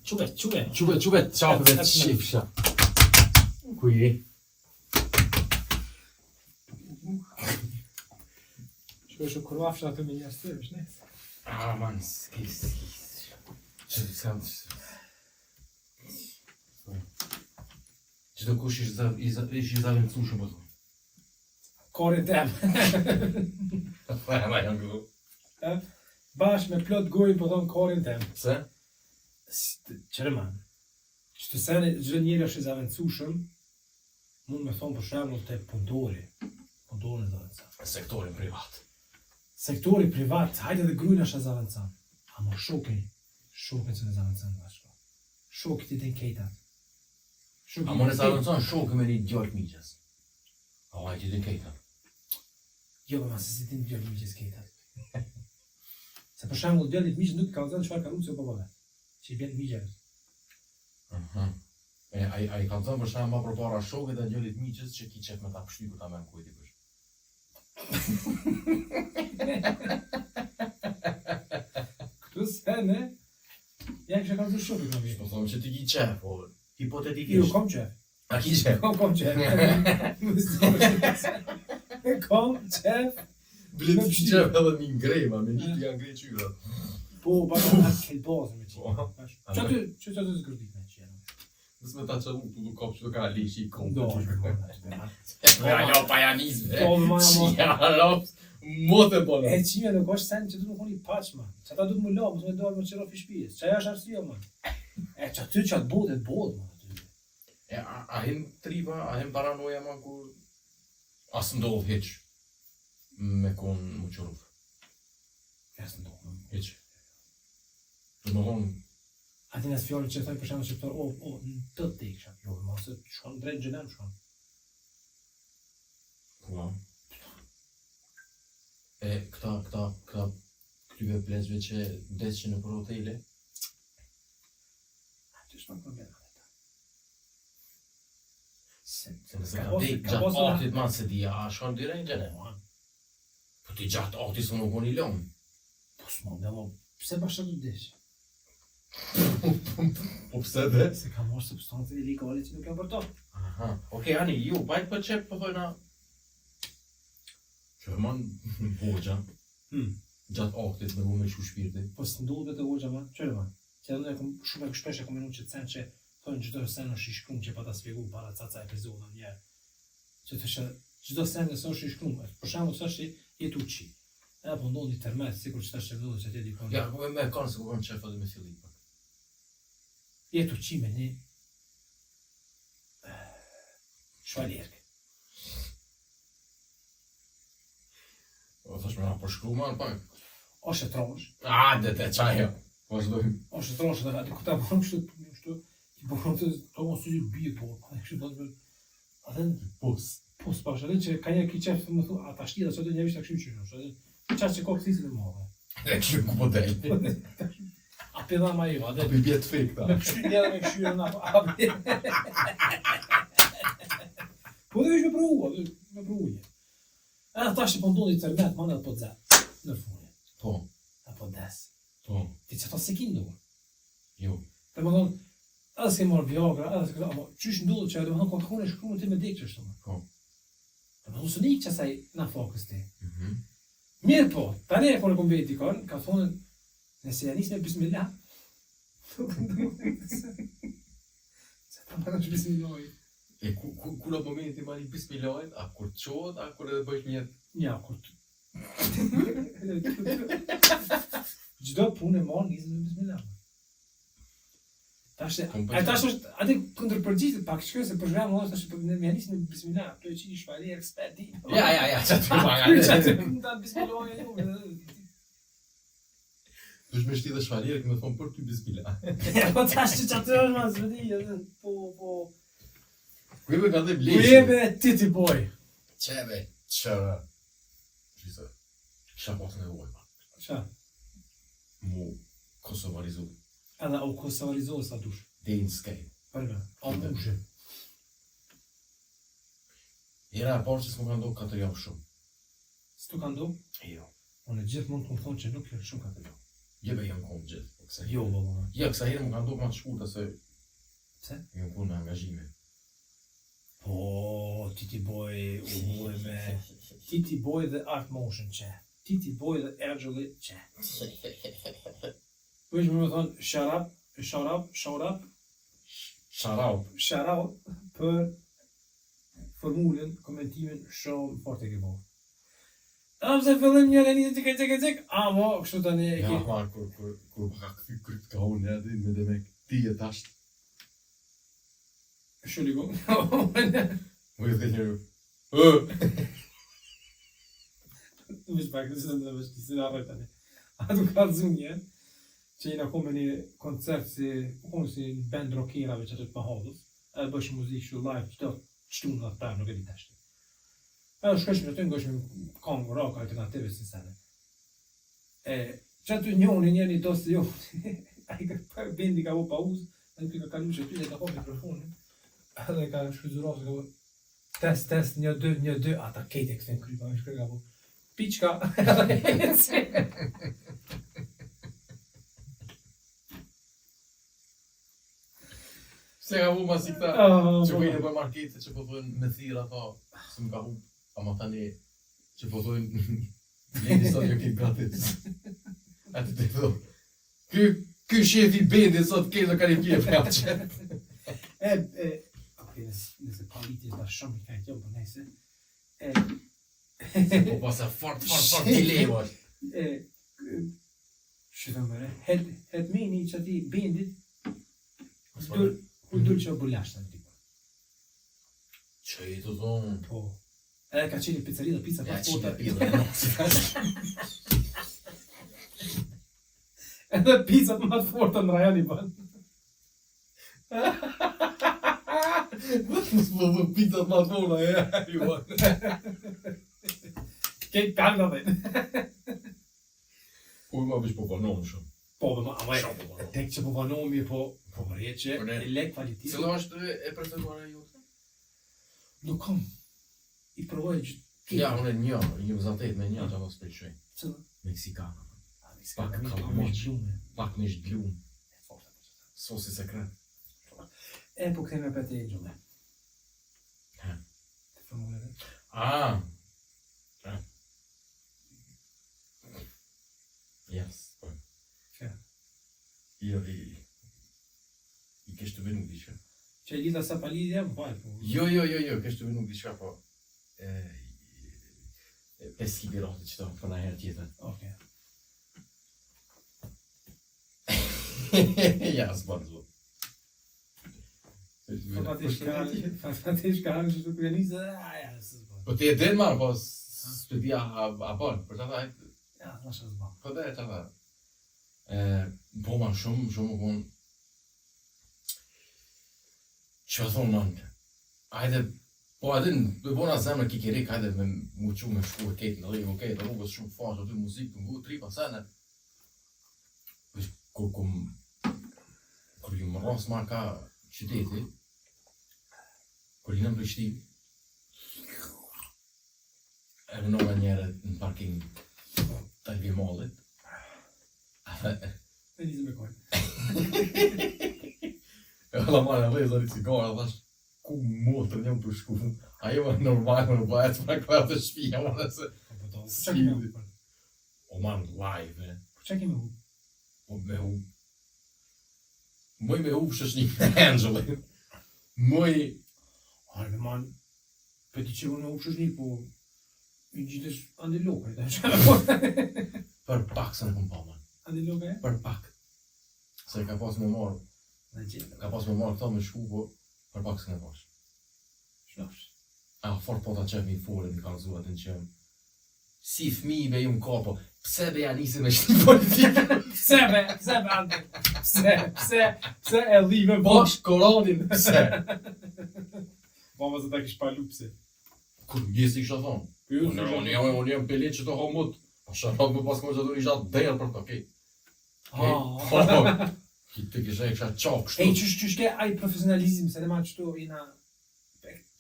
Quvet, ciao për vetë shifsha. Ku je? Që kurvafsha të me njështë të është, ne? Man, skis. Që do kush ishtë i zavendësueshëm po thonë. Kore tem. Ma janë gëllu. Bash me plot gojnë po thonë korin tem. Pse? Qëre man, që të sene gjë njëri është i zavendësueshëm, mund me thonë për shembull te punëtori në zavendësan. Sektorin privat. Sektori privat, hajde dhe grujnë është e zavendësan. Ama shokin që në zavendësan bashko. Shokit i të nkejtat. A më në zavendësan shokë me një djallë miqës. A hajtë i të nkejtat. Jo, ma se si ti në djallë miqës kejtat. Se për shembull djallit miqës nuk ka zënë çfarë ka ruçë o babave. Që i bjen miqës. A i ka thënë për shembull për para shokit dhe djallit miqës që ki qef me ta pështyku ta merr kujt i bësh. Këtu sene, ja kështë kam të shokit në vjetë. Po thonë që ti ki qef, po hipotetikisht. Jo, kom qef. A ki qef? Kom qef. Kom qef. Blet që qef edhe një ngrejma, me një t'ja ngrej qyra. Po, baka nga kelbazë me qenë. Që të zgërdit me qenë? Nësë me ta që unë të kopë që të ka lishi i kom. Do, Ja, jo, pajanizme. Po, ma, Ja, mote po në. e qime nuk është sen që du më koni paq, man. Që ata du të më la, mësë me dojnë më qëro fishpijës. Që aja është arsio, man. E që aty që atë bodet, man. E, a hin tripa, a hin paranoja, man, kur asë ndodhë heq me konë më qëruf. Jasë ndohë. Heq. Të më thonë, Ati nësë fjallë që thoi për shemë shqiptar, në të të ikësha. Jo, ma se shkon drejt gjënem shkon. kua. E, këtyve plesve që deshin në për hotele, Aty shkon problema. se nëse ka dek gjatë aktit man se dhja, a shkon dire në gjene, ma. Po ti gjatë aktit së nuk unë i lomë. Po s'mo, dhe mo, pse bashkë të desh? Po pse dhe? Se ka morë substancë ilegale që nuk janë për to. Aha, okej, ani, ju, bajt për qep për thojna që man bogja, gjatë aktit me mu me shu shpirti. Po s'ndodhë të hoxha, ma, qërë, ma? Që edhe në shumë e shpesh e kom menu që të sen që thonë çdo sen është i shkruar që pa ta sqaruar para caca epizodave njerë. Që të shë çdo sen që është i shkruar. Për shembull, thash jetu uçi. Edhe po ndodhi termet, sikur që tash e ndodhi se ti dikon. Ja, ku me kanë se ku kanë qef edhe me fillim. Jetu uçi me një shvaljerk. O thash me na po shkru ma në pak. O shetrosh. A, dhe te qaja. Vazhdojmë. O shetrosh edhe aty ku ta bën kështu, i bën të mos i bie po. Kështu do të atë po s'pash edhe që ka një kiçef më thu, ata shtira çdo një vishta kështu qysh. Çfarë që kokë thisi më mëve. E kështu ku po del. A pilla ma jo, A pi bjet fik ta. me kështu me kështu na. Po dhe me provu. A tash po ndodhi internet, mana po za. Në fund. Po, Apo des. po, Ti çfarë sekindo? jo. Dhe më thonë, edhe s'ke marrë Viagra, edhe s'ke apo qysh ndodhë që, dhe më thonë, ka kone shkrume ti me dekë që shtu më. Po. Dhe më thonë, së nikë që asaj na fokës ti. Mirë po, tani e kone kom veti dikon, ka thonë, nëse janis me bismillah, se ta më në bismillah. E ku në momenti ma një bismillahit, a kur të qohet, a kur edhe bëjsh mjetë? Nja, kur të... Gjdo punë e marë njëzë me bismillah. Tash është, atë kundërpërgjigjet pak shkoj se për shkak mos tash po ne janis me bismillah, to e çini shpali ekspert. Ja, çati paga. Ndan bismillah ju. Dush me shti dhe shvalirë, këmë thonë për ty bismillah. Po tash çati është mas vëdi, po. Ku jebe ka dhe Ku bleshi? jebe titi boy. Qeve, qërë. Shisa, kisha pas nevoj, pa. Qa? Mu kosovarizu. Edhe u kosovarizohë sa dush. Dhe në skej. Përga, a mushe. Jera e parë që s'mu ka ndohë 4 javë shumë. S'tu ka ndohë? Jo. Unë gjithë mund të më thonë që nuk është shumë ka të jo. Jebe jam konë gjithë. Po kësa Jo, valla. Ja, kësa herë më kanë do ma të shkurta se Pse? jam konë me angazhime. Po, Titi Boy u bue me Titi Boy dhe Art Motion që. Titi Boy dhe Ergjulli që. Vesh me thonë, sharap për formulën, komentimin shumë fort e ke bo. Se fillim një reni cik, mo, kështu tani e Ja, ke... ma, kur ka këthy kryt ka unë edhe me dhe me ti e tasht. Shulligo. Më i dhe njërë. Mish pak, nëse në vështë të si në arroj tani. A du ka zunje, që jena kom me një koncert si një band rockerave që të të pahodhës, edhe bësh muzikë shu live, qëtu në atë nuk e di tashti. Edhe shkëshme të të ngëshme kongë rock alternative si sene. Që aty njoni njeni dosti jo, a i ka bendi ka bo pauzë, edhe ka kalu që ty dhe ka po mikrofonin, edhe ka shfryzurosë, ka bo test, 1, 2, ata kejt e këtën krypa, me shkër ka bo piçka, Se ka hu ma si këta, që vejnë për markete që po thujnë me thira ta, se më ka hu, ama tani që po thujnë, lejni sot jo kitë gratis. A të të thot, ky shefi bendi sot kejtë ka një pje për atë që. Ok, nëse palitit da shumë i kajtë jo, për nejse. Se po pasa fort delay Që të mëre, het meni që ati bendit, u dur që o bulasht në tipo. Që i të thonë? Po. Edhe ka qeni pizzeri dhe pizza Ja, pasporta. Edhe pizzat më të forta në rajani ban. Mos më dhe pizzat ma të forta, ju Kejt kanga dhe. Po ma bish po vanonë shumë. Po, dhe ma, tek që po vanomi, po përje që e lek kvalitet. Cila është e preferuara jote? Nuk kam. I provoj gjithë. Ja, unë e një vëzatet me një që mos pëlqej. Cila? Meksikana. Pak kalamoq. gjume. Pak mish glum. Sosi sekret. Po këthejme për të e gjume. He. Të formule dhe. Yes, po. Që? Jo, i kesh të venu diqka. Që e gjitha sa palidhja, më bajt. Jo, kesh të venu diqka, po. 5 birate që ta për në herë tjetër. Oke. Ja, s'bërë zot. Fatisht ka që të kërënisë, ja, së zbërë. Po ti e din marë, po s'pe dhja a bon, për të thaj. Ja, në shë zbërë. Po dhe, të thaj. Po ma shumë më konë. Që thonë nënë? Ajde, po adin, do i bona zemë në kikirik, ajde me mu që me shku e ketë në rejë, okej, të rrugës shumë fashë, aty muzikë, të ngu, tripa, sene. Kur ju më rrasë ma ka qyteti, kur i në Prishtinë, e vënova njëre në parking të Albi Mallit. E njëzë me kojnë. E la marrë në lezër i cigara, thash, ku motër njëm për shku, ajo më normal më në bajtë për akvarë të shpija, më dhe se... Që kemi hu? O man, live, Që kemi hu? O me hu. Moj me hu shësh një Angeli. Moj... Arë me man, për ti që unë hu shësh një, po... I gjithësh andi loka, i të shkënë. Për pak se në kom pa, man. Andi loka e? Për pak. Se ka pas me marrë, Në gjithë. ka pas me marrë këta me shku, po për pak se në pash. Shnosh. Fort po ta qef një folën i kalëzuat në qemë. Si fmi me ju më kapo, pse be ja nisi me shtë politikë? Pse be, andi? Pse e dhive Bash Koranin, pse? Mama se ta kish pa lupsi. Kur njësi kësha thonë? Unë jam pelin që të homut, a sharat më pas që të një gjatë dhejrë për të, okej. Ti kisha e kësha qak Ej, kështu. qysh ke aj profesionalizm, se ne ma qëtu jena...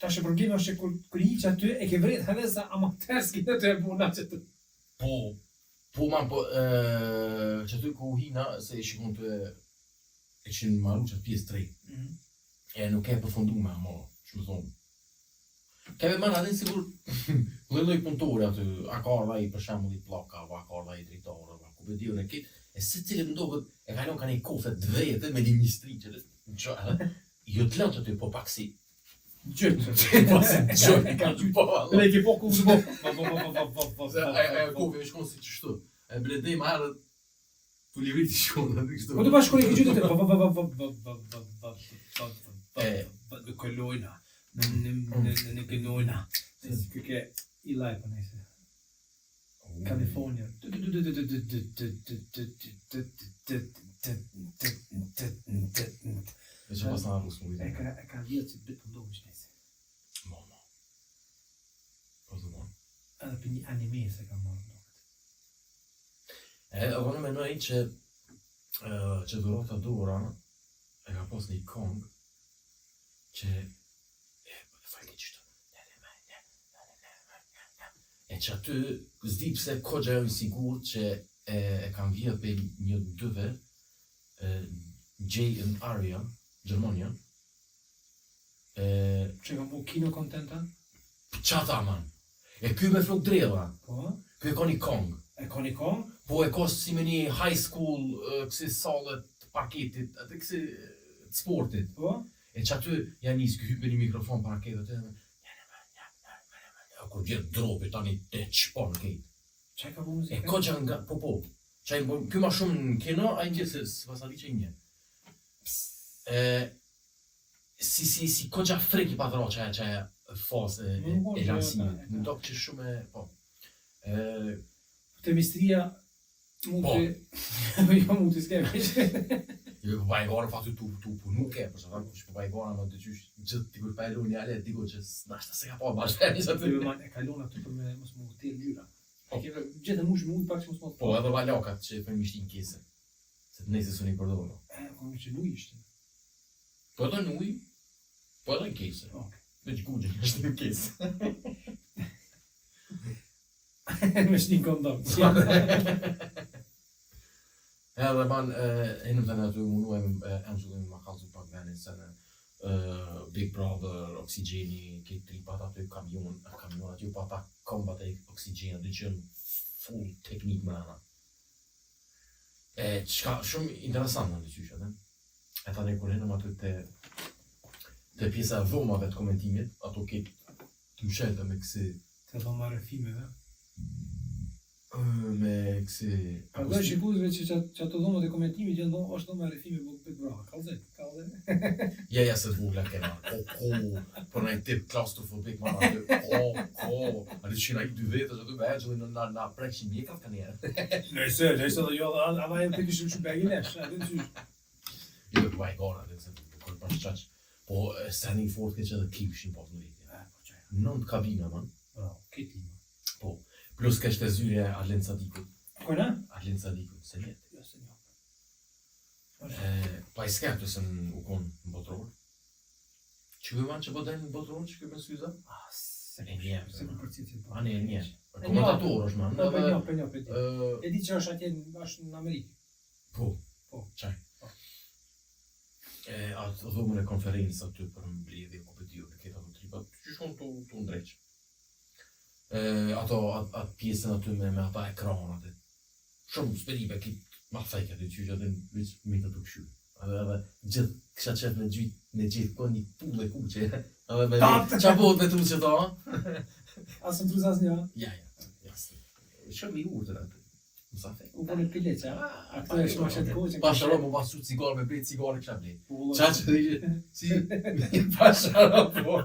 Ta shë problemi është që kur i që aty e ke vret edhe sa amaterski në të e buna që të... Po, Po man, po, që ty ku hina, se e shikon të e kishin marru që pjesë të re. E nuk e përfundu me ama, që më thonë. Keve man adin sigur, lloj punëtore aty, a ka ardha i për shembull i pllaka, a ka ardha i dritarë, a ku be diun e kit, e secili ndohet e kalon kanë një kofe të vetë me një mistri që jo të lënë aty po pak si Gjëtë. po si gjë ka po. Ne ke po ku po. Ai kofe shkon si çështu. E bledej më herët tu livriti shkon aty kështu. Po të bashkoj që gjëtë. Në kolojna. Në genojna. Këke i live po nëse. California. E që pas në arrus më E ka vjetë që bitë pëndohë që nëse. Mama. Po të mon. Edhe për një anime se ka marrë ndohet. Unë menoj që durata dora e ka pas një kong që fajke qështu e që aty zdi pse kogja jo i sigur që e kam vjetë për një dëve Jay and Arya Gjermania Që ka bu kino kontenta? qata man e ky me flok dredha Po? ky e ka një kong E ka një kong? po e ka si me një high school kësi salët të parketit atë kësi të sportit Po? e që aty janë njësë këhype një mikrofon parketit e kur vjetë dropi tani të qëpon kejt Që ka bu muzika? e ko që nga po që ky ma shumë në kino a i një se pasali që i një si ko që freki pa dhra që e fazë e lansimit në dok që shumë po Të mistria mund të jo mund të skemi jo po e gara fatu tu punu ke për shkak që po e gara më të qysh gjithë dikur pa e luni ale dikur që nashta se ka pa bashkëni sa Të man e kalon aty për me mos më hotel lyra Keve gjithë mush me ujë pak që mos më po edhe valakat që për mishtin kese se të nejse suni përdojnë Po më që nuj ishte po edhe në uj po edhe në kese me që kugjën është në kese Me shtin kondom edhe man hinëm të në aty munuem Angelin ma kalzu pak venin se në Big Brother, Oxygeni, këtë tripat aty kamion aty pa ta kombat e Oxygeni dy që full teknik më rana qka shumë interesant në të qyshe e tani kur hinëm aty të pjesa e dhomave të komentimit ato këtë të mshelte me kësi Të dhoma refimeve me kësi Përdo shikuzve që ato dhomat e komentimit janë dhomë, është dhoma refime bëk brava, kalzet Ja, se të vogla kena, për në i tip klaustrofobik, ma në a të qina i dy vetës, aty me Angelin në prekshin mjekat ka njerë. Nëjse dhe jo, ama e të kishim që begi nesh, edhe në qysh. Jo, për vaj gara, dhe se kërë për shqaq, po standing fort ke që edhe klipshin pas në rritje. Nënt kabina, man. Bravo, këti ma. Po, plus kështë e zyre Arlen Sadikut. Kojna? Arlen Sadikut, se letë. Jo, se njo. Pa i skeptës në ukon në botror. Që man që po den në botror, që këmë syza? Se E njerë, se më përcit si Ani e njerë. Komentator është, man. Për një. E di që është atje në Amerikë. Po, Po. Qaj. Atë dhomën e konferencë aty për mbledhje kompetitive të këta të tripat, që shkon të ndreq. Atë pjesën aty me ata ekranat, shumë sperive kitë ma fejke të qyqë atë në vëqë me të të këshu. Edhe gjithë kësha qef me gjithë ko një pull e kuqe, edhe me qa bot me të që ta? Asë në trus asë një? Ja, jasë. Shumë i urtër atë. Mësa fejke. U bërë pile që, a këto e shumë ashet koqe. Pashara më pasu cigarë me bret cigarë kësha ble. Qa që dhe ishe, si pashara po.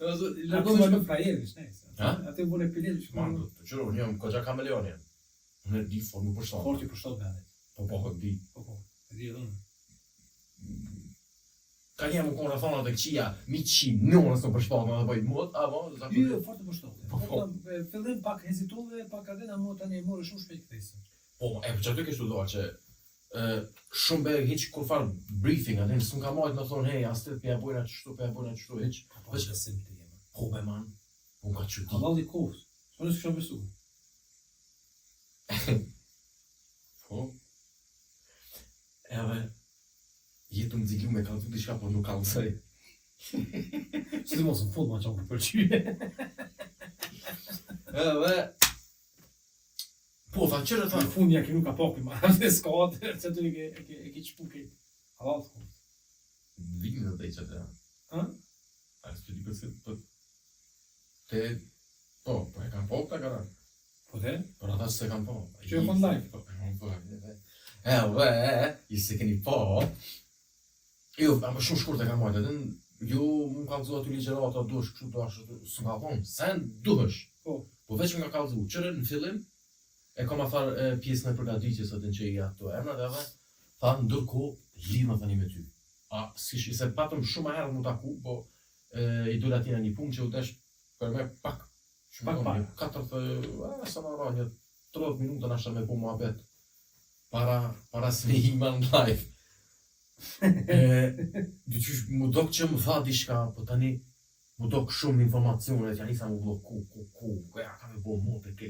Ato më në frajerë, shnejse. Ato u bërë pile që Ma, të qërë, unë jam kogja kameleoni. Unë e di formu për shtatë. Forti për shtatë gane. Po, di. Po, e di edhe unë. Ka një më konë rëthonat e këqia, 100 nënës në për shtatë, dhe bëjt mot, apo? Jo, forti për shtatë. Po. Fillim pak hezitove, pak adena mo tani e more shumë shpejt këthejse. Po, e për që aty kështu doa që shumë be hiq kur farë briefing, atë së më ka majtë në thonë, hej, as të pja bojna qështu, hiq. Po, besim të jema. Po, be man, unë ka qëti. Halal i kohës, së nësë kësha besu. Po. Edhe jetu më ziklu me kalëtu diçka, por nuk kalësaj. Si të mos në fund ma që më përqyre. Edhe... Po, tha, qërë tha... Në fund ja ki nuk ka popi, ma dhe s'ka atë, që të e ki qëpu ki. Halal të fund. Vinë dhe të i qëtë, ja. Ha? A së të di përse të... Te... Po, e kam po këta gara. Po te? Por ata se kam po. Që e fund live? I se keni po... Jo, ama shumë shkurt e kam majtë, edhe jo më ka kalëzu aty ligjerata, dush, kështu duash, së nga thonë, sen duhesh. Po veç më ka kalëzu, qërë në fillim, e kam a farë pjesën e përgatitjes atë në që i ato emrat edhe, tha ndërko, lidhë thani me ty. A, si se patëm shumë herë mu taku, po i dole atina një punë që u desh për me pak. Pak. 30 minuta nashta me po mua bet. Para se me hima në live. Dyqysh, mu dok që më tha diçka, po tani mu dok shumë informacione, që anisa mu blok ku, ja ka me bo mote ke.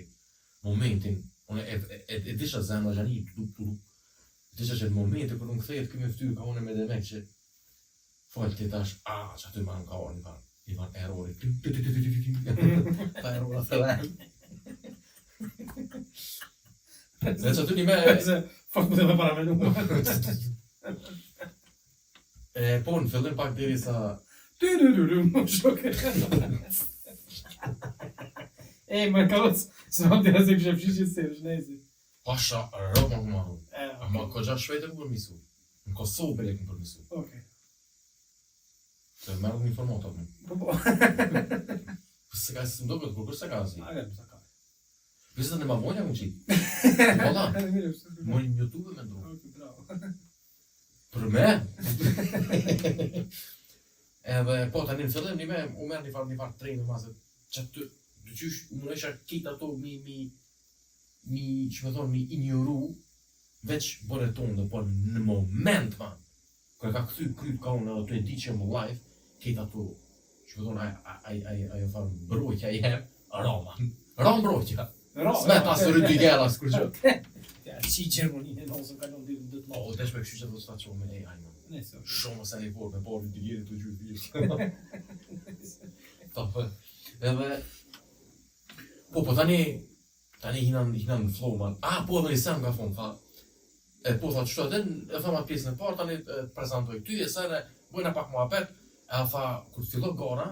Momentin, unë e disha zemra që ani tup. Disha që në momentin, kër në këthejt këmë ftyrë ka unë me demek që falë të tash, që aty ma në ka orë një van errori. Ta errora të lejnë. Dhe që aty një me... Fakt më të me paramenu. Po, në fillim pak deri sa... Më shoke. Më kaoc, se më të jasë e kështë fshishë se shnezi. Pasha, rëma më marru. Ama kogja shvejtë më përmisu. Në Kosovë bele më përmisu. Okej. Se merë më informata më. Po. Se ka si më dobe, kur se ka si. Aga, më sa ka. Vizë të në ma vonja më qitë. Vola, më një YouTube me ndru. Bravo. Për me? Edhe, po, tani në fillim, u merë një farë trejnë, mazë, që të qysh, më nesha kitë ato që me thonë, mi ignoru, veç bërë tonë dhe, por në moment, man, kër ka këthy kryt ka unë edhe të e di që më live, kitë ato, që me thonë, ajo farë mbrojtja i herë, ra mbrojtja. Smet asë rrë dy gjera, s'kur që. Ja, qi Gjermoninë, nësën ka nëmë ditë në dëtë O, desh me këshu që dhe të që me AI, man. Nesë. Shumë se një vorë, me borë dy gjeri të gjurë vishë. Tapë, edhe... Po, tani hinan në flow, man. Po, edhe një sem nga thonë, tha. Po, tha, qëto edhe, e tha ma pjesën e parë, tani të prezentoj ty, e sene, bojna pak mua pet, e tha, kur fillo gara,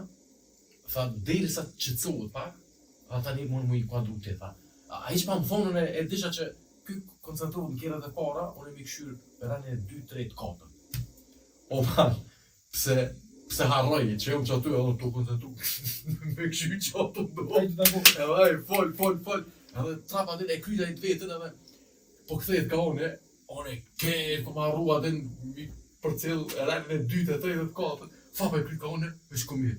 tha, deri sa qëtësohet pak, tha, tani mund mu i kuadru ti, tha. A i që pa më thonën e disha që ky koncentrohet në kjerat e para, unë e mi këshyrë rënjë 2-3 katër. O, man, pse harroj, që jom që aty edhe të koncentru, me këshyrë që ato do. Edhe, fol. Edhe trapa din e kryta i të vetën edhe, po këthejt ka une kejt, po ma rrua din, për cilë rënjën e 2-3 katër, fa pa e kryt ka une, veç komir.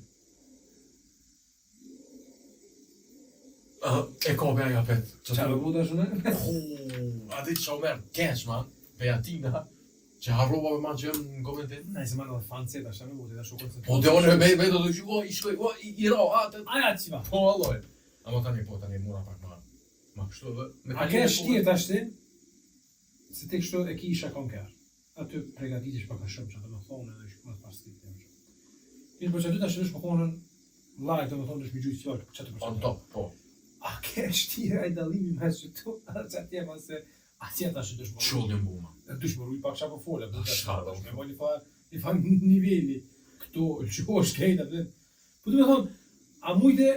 E ka me aja pet. Qa me buda shune? A di që o merë kesh, man, Beatina, që harrova me man që jem në komentin. Nej, se ma në fancet, ashtë me buda, shukon se... Po të one me do të shukoj, i shkoj, i ra, atë... Aja që va? Po, alloj. Ama tani, mura pak ma kështu dhe... A ke shtirë ashti? Se te kështu e ki isha konker. Aty pregatitish pak a shumë që të me thonë edhe shkë më të paskit të jemë që. Mirë, po që aty të ashtë po thonën live të me thonë është mi gjujtë fjallë, që të përshë. On top, po. A ke shtirë a i dalimi me që tu, a që atje ma se... A që jetë ashtë dëshmëru. Qullë një mbuma. Dëshmëru i pak qa po fole. Shfarë, me bo një fa nivelli. Këto, që o shkejta, po të me thonë, a mujte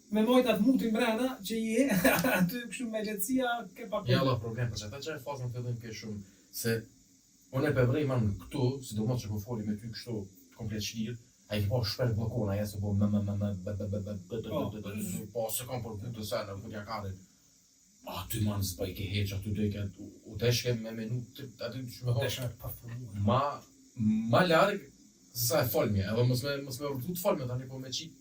me mojt atë mutin brenda që je, aty kështu me letësia, ke pak... Ja, la problem, për që ata që e fazën fillim ke shumë, se unë e pëvrej man këtu, si do mos që po foli me ty kështu komplet shtirë, a i po shpert blokona, jesë po po se kam për putë sene, për tja karin. A ty man s'pa i ke heq, aty do i ke, u deshke me minutë, aty që me thonë, ma largë, se sa e folmje, edhe mos me rrëtu të folmje, tani po me qitë,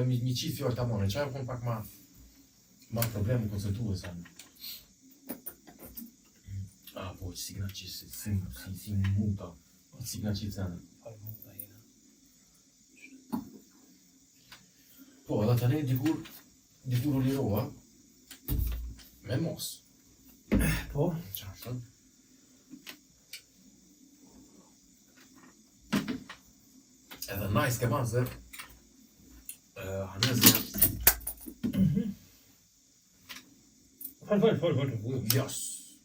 mi qitë fjallë të amone, qaj po pak ma problemu koncentruhe sene. Po, që signa që si muta, signa që i sene. Po, edhe tani dikur u lirova, Me mos. Po, Qashtë. Edhe nice ke banë se Haneze fal. jas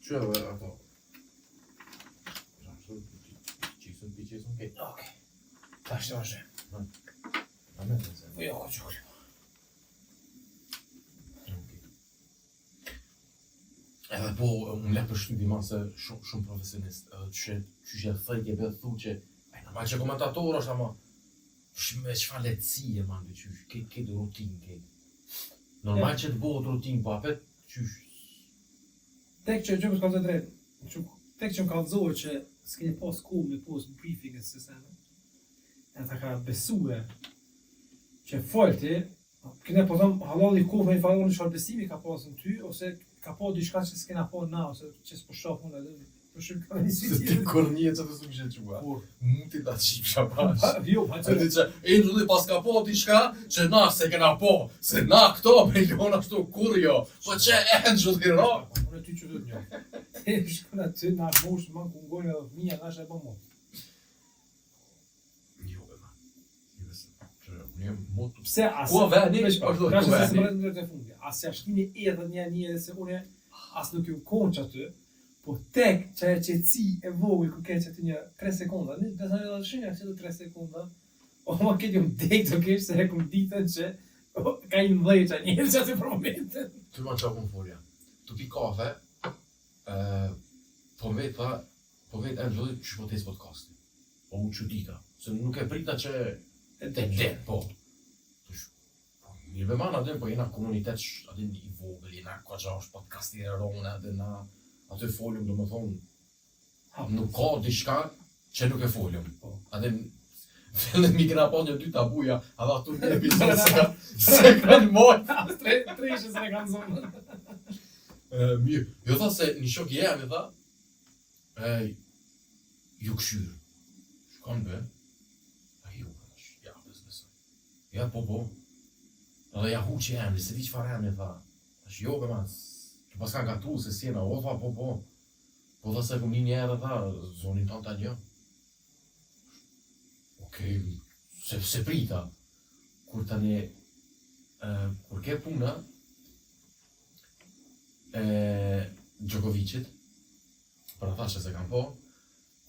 që ato qisën ke Okej. Tash vazhdim. Haneze Po jo, çukur. edhe po unë le për shtypi ma se shumë profesionist që thëjt e bëtë thu që normal që komentator është ama me çfarë lehtësie man dhe qysh ke rutinë ke normal që të bëhet rutinë po apet qysh Tek që gjë më ka të drejt. Tek që më kallëzohet që s'keni pas kohë me pas briefinget se sa. Ata ka besue që folti, kene po thëmë halali kohë me i falon çfarë besimi ka pasën ty ose ka pa diçka që s'kena pa na ose që s'po shoh unë edhe për shkak ka një se ti kur një që të shumë që qua mund t'i ta qipsha pash Jo, pa e di që Angeli pas ka po diçka që na se kena po se na këto me jona ashtu kur jo po që Angeli ro unë ty që do të njoh. Ti shkon aty na mosh më ku ngojë edhe fëmia nash e bë mo. jo bema që unë mot Pse as ku vani po do ka ku se vani më të fundi. As ja shkini edhe një se unë as nuk ju konç aty. Po tek që e qetësi e vogël ku ke që të një 3 sekonda, një dhe sa shenja që të 3 sekonda, o ma këtë jom dek të kesh se e kum ditën që ka i mdhejqa njërë që atë për momentin. ty ma qa kun folja tu pi kafe po vet Angeli që po tes podcasti po unë që dita se nuk e prita që e den po mirë be mana den po jena komunitet adin i vogël jena ka qa është podcasti e rone adin na aty folim do më thonë nuk ka diçka që nuk e folim adin fillim mi kena pa një 2 tabuja edhe ato një epizod se kanë mojt Tre ishe se ne kanë zonë. mirë, jo tha se një shok jemi tha ju këshyrë shkon be ju ja besoj ja po edhe ja hu që jemi se di qëfar jemi tha jo be mas që pas kanë gatu se sjena o tha po tha se kum një njerë tha zonin ton ta një okej se prita kur tani kur ke puna Djokovicit për ata që se kam po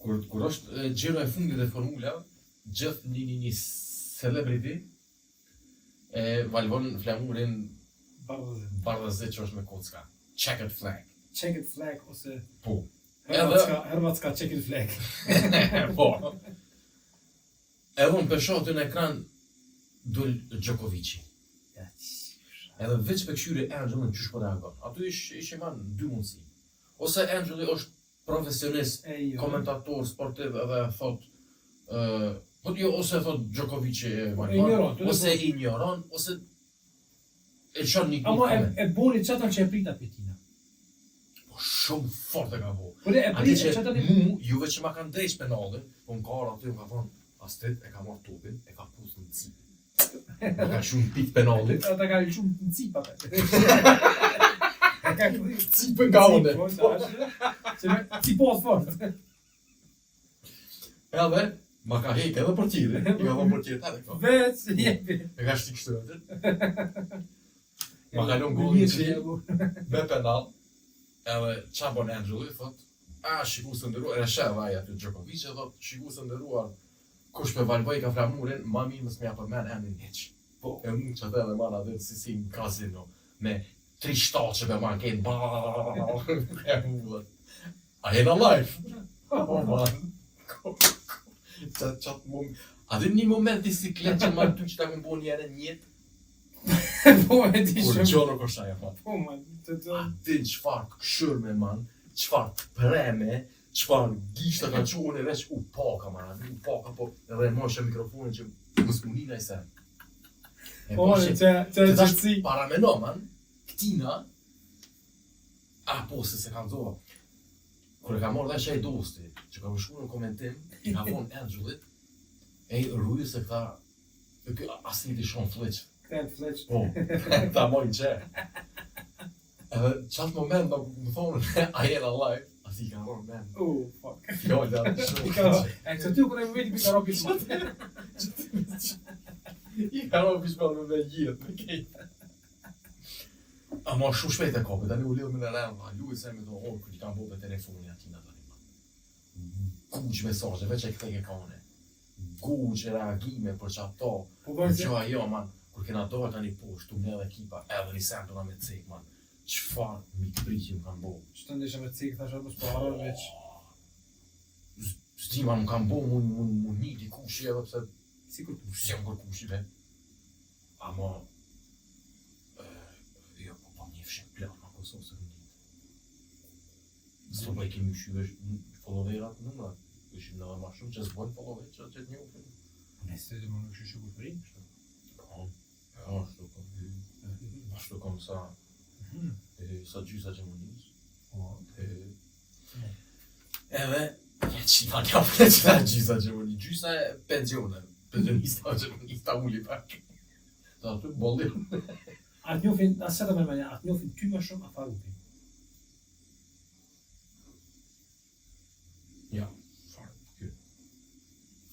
kur është gjiro e fundit dhe formula gjithë një celebrity e valvon flamurin bardhëzi që është me kocka checkered flag Checkered flag ose po Hrvatska checkered flag. po edhe unë përshoh të në ekran dul Djokovici edhe veç për këshyri Angelin qysh po reagon aty ishe man 2 mundësi ose Angeli është profesionist komentator sportiv edhe thot po jo ose thot Djokovici ose ignoron ose e çon një Ama e boni çata që e prita petina. Shumë fort e ka bo. Po e Ati prita që çata juve që ma kanë drejt penalin, po në kara aty më ka thonë, Astrid e ka marrë topin, e ka pusë në cipë. Më ka shumë pik penalit. ata ka shumë në cip atë. Cipën ka une. Cipot fort. Edhe, ma ka hek edhe portiri, i ka thonë portiri të ka. Veç, jepi. E ka shtik kështu atë. Ma ka lënë golin që me penal, edhe qa bon Angeli, thot, shiku së ndëruar, e shë vaj aty Djokovic, e thot, shiku së ndëruar, kush me valboj ka flamurin, ma mi mës me ja përmen emrin heq. Po, e mund që atë edhe mana dhe si në kazino, me 3 shtatë që me ma kenë, e mullet. A jena live? O man, qatë mund, a dhe një moment i siklet që ma ty që ta këmë bo njëre njët, Po e di kur shumë. gjono kështë aja fa. Po man, A din qfar këshërme man, qfar preme, qfar gishta ka qohën e veç u paka man, u paka po edhe e moshe mikrofonin që më s'munina i sen. Po, që gjërësi. Parameno man, këtina, po se kanë zoha. Kur e ka morë dhe që e dosti, që ka vëshku në komentim, i ka vonë Angelit, e rrujë se këta, asë një të shonë fleqë. Këtë fleq. Po, ta mojnë që. Edhe qatë moment, më thonë, a jena live, ati i ka rorë men. Fuck. Fjallë atë shumë. E këtë ty kërë e më veti për ka ropi shumë. I ka rorë pishpallë me gjithë, me kejtë. Ama shumë shpejt e kopë, tani u lidhë me në rëmë, lu i se me do, kërë i kam bo për telefoni atina tani. Guq mesazhe, veç e këtë e kone. Guq reagime për që ato. Për që ajo, man, kur kena dohet tani poshtë, tu mnedhe ekipa, edhe një sen të nga me cek, man. Qfar mi të priqim kanë bo? Që të ndeshe me cikë, thashe më s'paharën veç. S'di ma më kanë bo, mu një di kushi edhe pse... Si kur kush? Si jam kur kushi, be. Ama... Jo, po një fshin plan, ma Kosovë se më ditë. S'to pa i kemi shyve followerat në mëra. Ishim në dhe ma shumë që s'bojnë follower që të një ufin. Nëse dhe më nuk shushu për përim, shto? Po, ashtu kom sa... Sa gjysa që më njës. Edhe, që ma një apre që ta gjysa që më njës. Gjysa e pensione. Pensionista që më njës ta uli pak. Sa të bolli. Atë njofin, asë të me menja, atë njofin ty më shumë a Farupin. Ja, Farupin.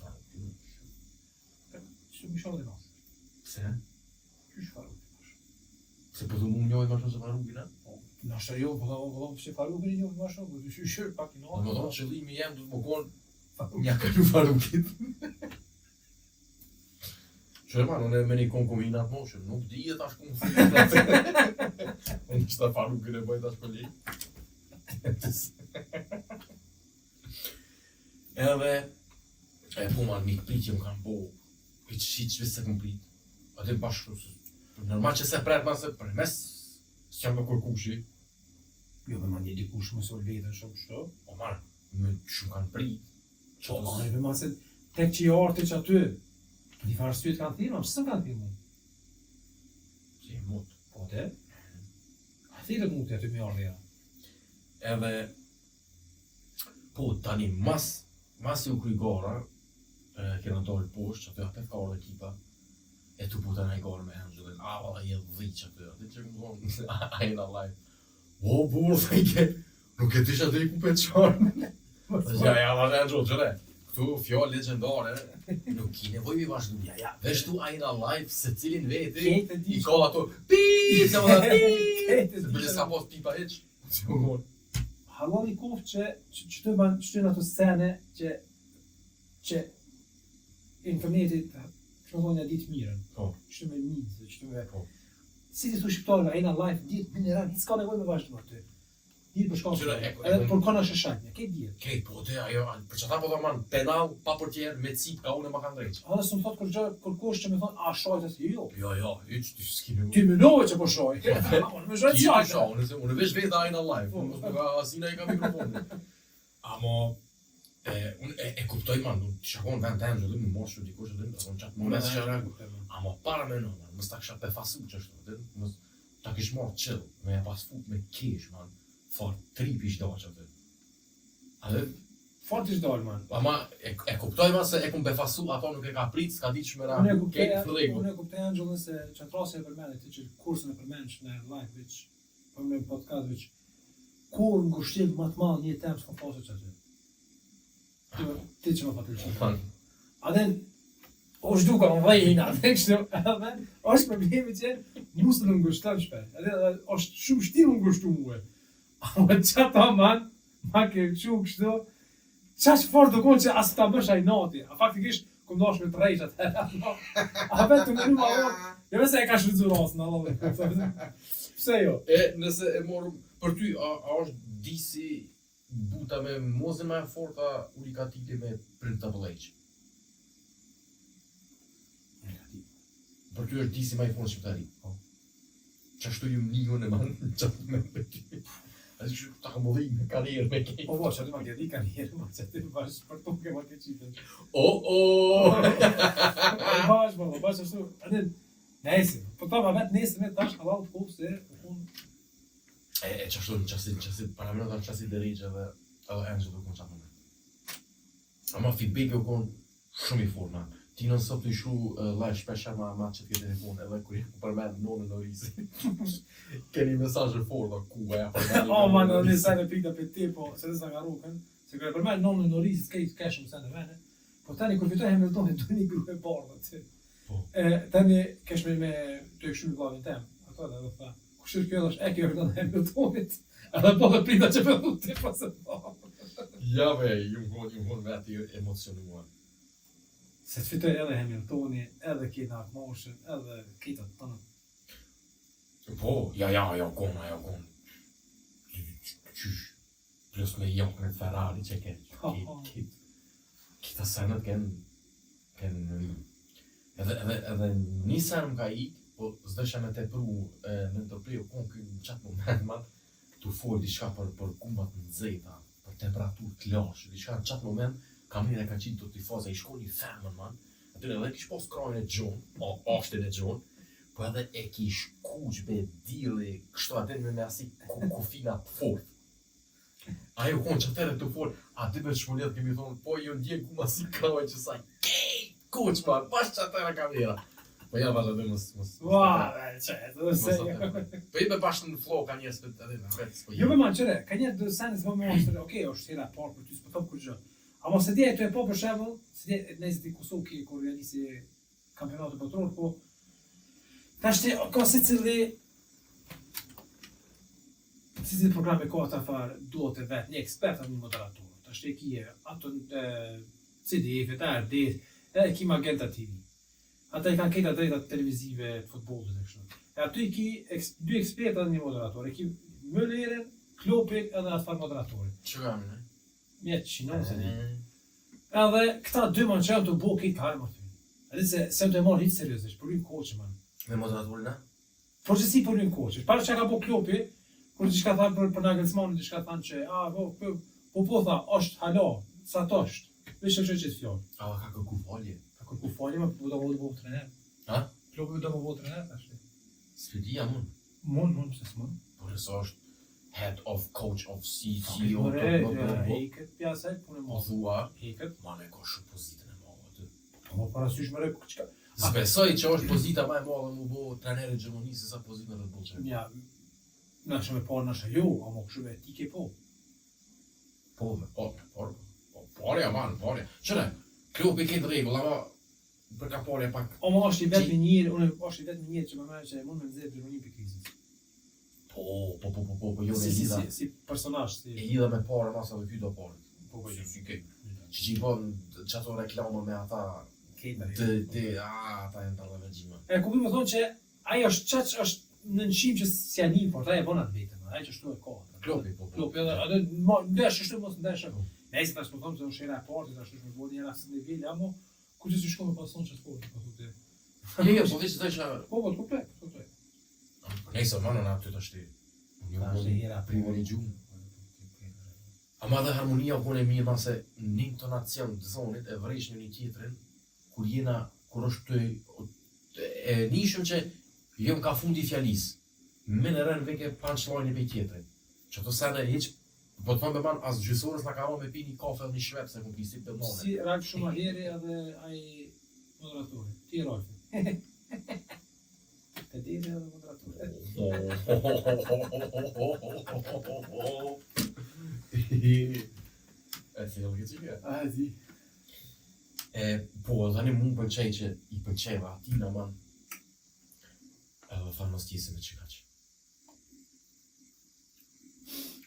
Farupin. Që më shumë dhe nësë. Pse? Qysh Farupin? Se po du mu njojë ma shumë se Farupin, e? Nashta jo, vëllon që Farupin i njofin ma shumë, po të shyrë pak i nësë. Më do qëllimi jem du të më konë një kalu Farupin. Që man, unë e me një konkominat moshën, nuk di e tash ku më thujë. Unë që ta Farupin e bëjt tash për li. Edhe, e po man, një këprit që më kanë bo, i që vështë se më prit. Atë bashkë, normal që se pret ma se për mes, s'jam me kërkushi. Jo, dhe ma një dikush më sol vetën shumë shto. O man, me shumë kanë prit. Po, ma e ma se tek që i artë që aty, një farë sytë kanë thirë, që së kanë thirë mu? Si i mut. Po te? A thirët mu të aty me ardhe ja? Edhe, po tani mas i u kry gara, kena dalë poshtë, që aty apet ka ardhe ekipa, e tu puta në i gara me Angelin, a valla je dhiq aty, aty që më thonë, a jena live. O, burë, thajke, nuk e tisha dhe i ku për qarnë. Ja, valla Angel, qëre, këtu fjallë legendare, nuk i nevoj mi vazhdu, ja, veç tu a jena live, se cilin veti, i ka ato, piiii, se më dhe piiii, se bëllë s'ka pos pipa heq. Halon i kofë që të banë që të në ato scene që internetit që më thonë e ditë mirën. Po. Që të me mizë, që të me... Po. Si të thu shqiptarëve, a jena live, ditë, mineral, hitë s'ka nevoj me vazhdu aty. Ditë për shkallë, Qëra, edhe për kona shëshajtja, ke ditë. Kej, po te, ajo, për që ta po dhe man, penal, pa për tjerë, me cip, ka unë e ma kanë drejqë. Hala së më thotë kërkosh që me thonë, a shajtë asë, jo. Jo, yç, ty s'ki me Ty më nove që po shajtë. Unë me shajtë Ti qajtë. shajtë, unë veç vetë ajna live, unë mos më ka asina i ka mikrofonin. Amo, unë e kuptoj man, unë të shakon vend të Angel, më mos që dikush edhe, unë qatë më mes që amo para me në, man, mës ta kësha pefasu që është, mës ta kish marrë chill, me e pas fut me kesh, man, fort trip ish da që atë. Adhe, Fort ish dalë, man. ama e kuptoj ma se e kum befasu, ato nuk e ka prit, s'ka ditë shmera, kejtë fillegu. Unë e kuptoj Angelën se qëntrasi e përmenet, ti që kursën e përmensh në live, veç, për me podcast, veç, kur në ngushtim më të malë një temë s'ka pasur që aty. Ti që më fatil që. Adhen, është duka më dhejina, adhen kështë, edhe, është problemi që musë në ngushtan shpet, edhe është shumë shtimë ngushtu muë. Ama qëta man, ma ke këshu kështu, qash fort do konë që asë ta bësh aj nati, a faktikisht këm dash me të rejsh atëherë, a vetë të mënu ma orë, jo vese e ka shrizu rasën, Allah. Pse jo? E, nëse e morëm, për ty, a është disi buta me mozën me forta ulikatili me printable age? Për ty është disi ma i fortë shqiptari? Qashtu ju një në manë, qatë me për ty. A zi kështë ta më dhej me karierë me kejtë. Po, që aty ma ke di karierë, ma që aty bashkë për to ke ma ke qitën. Bashkë ashtu, adin, nesi, po ta ma vetë nesi me tash halal të kohë se unë... E qashtu në qasit, para mërë të qasit dhe rejqë edhe Angel u konë qatë më. Ama feedback u konë shumë i fortë, man. Ti non sot të shru live shpesher ma që t'ke telefon, edhe kur ku përmend nonën Norisi. Keni mesazhe forta ku e përmend. Man, në sajnë pita për ti, po se nësë nga rukën, se kërë përmend nonën Norisi, s'kej të keshëm se në vene, po tani kur fitoj Hamiltoni, du një grupe bardhe, që. Tani kesh me të kështu në vlavin tem, ato dhe tha, kushtë kjo është e kjo është në Hamiltonit, edhe po dhe prita që përdu ti pas e po. Ja be, ju më veti emocionuar. Se të fitoj edhe Hamiltoni, edhe kina Motion, edhe kita të tënë. Po, ja, kon. Qysh. Plus me jakën e Ferrari që kita senët edhe një sen më ka ikë, po zdesha me te pru në të prejo kon kënë qatë moment man, të folë diçka për kumat në zeta, për temperaturë të lashë, diçka në qatë moment, kam një dhe ka qitë të tifoza, i shko një femën man, atyre edhe kish pos krajnë e gjonë, ashtin e gjonë, po edhe e kish kuq be dili, kështu atin me asi kufina të fort. Ajo konë që atere të fort, aty me shmullet kemi thonë, po jo ndjen ku ma si krajnë që saj, kuq man, pas që atere kamera. Po ja valla dhe mos. Ua, që, të dhe se. Po i me pash në flow ka njës për edhe në vetës. Jo me man, qëre, ka njerë dhe senës më më okej, është tjera parë për ty, s'po thëmë kur gjë. Amo se dje e të e po për shembull, se dje e nëjzit i Kosovë kur realisi kampionatë botëror, po tashti ka si cili programe ka ata farë duhet e vetë një ekspert atë një moderator. Tashti kje ato CDF-et, ARD, e ki Magenta TV. Ata i kanë këta drejtat televizive të futbollit e kështu. E aty i ki dy ekspertë edhe një moderator. E ki Müllerën, Klopin edhe atë farë moderatorit. Që kam në? Mjetë qinon se di. Edhe këta dy man që janë të bo këtë kajmë aty. Edhe se më të e marrë hitë seriosisht, për rrim koqë man. Me moderatorin, a? Por që si për rrim koqë. Para që ka bo Klopi, kur që ka thanë për Nagelsmann, që ka thanë që, po tha, është hala, sa të është. Vishë që të fjallë. A, ka kërku falje. Ka kërku falje, ma do më bo trener. Ha? Klopi do më bo trener, ashtë. Svedia mund. Mund, pëse s'mund. Por nësë është head of coach of CTO. Heket, pjasaj, punë e Po mos. thua, Heket. ma ne ka shumë pozitën e madhe aty. Po më parasysh më rekë qëka. S'besoj që është pozita ma e madhe mu bo treneri i Gjermanisë se sa pozita në Red Bull Champions. Ja, në shumë e parë nësha jo, a më këshuve ti ke po. Parja man, parja. Qëre, Klopi këtë regull, ama për ka parja pak. O më është i vetë me njërë, unë është i vetë me njërë që më mërë që mund me nëzirë Gjermanin për krizit. Po, jo me lidha. Si personazh, si. E lidha me parë, masa dhe kyto parë. Po, Si kej. Që që i bon që ato reklama me ata, ata e në të rëvegjima. E ku më thonë që ajo është qaq është në nëshim që si anim, por ta e bonat vetëm, ajo që shtu e kohë. Klopi, Klopi, edhe ndesh është mos ndeshë. Nëse tash po them se është era e parë, tash është më bëu një rast në nivel, apo ku që si shkon me pason çfarë sporti, po thotë. Jo, po vetë thashë. Po, komplet. Nëse më në aty tash ti. Tash era privilegju. Ama dhe harmonia ku e mirë mase një intonacion të zonit e vresh një tjetrin kur është e nishëm që jëm ka fundi fjalis. Me në rënë veke punchline për tjetrin. Që të sene hiq, po të thonë man as gjysorës nga ka me pi një kafe dhe një shvep se ku pisit të mone. Si Ralf Schumacher edhe ai moderatori. Ti Ralf. Te di edhe moderatori. E si në këtë qikë? A, di. Po, tani mu pëlqej që i pëlqeva atina man. Edhe thanë mos t'jesi me qika që.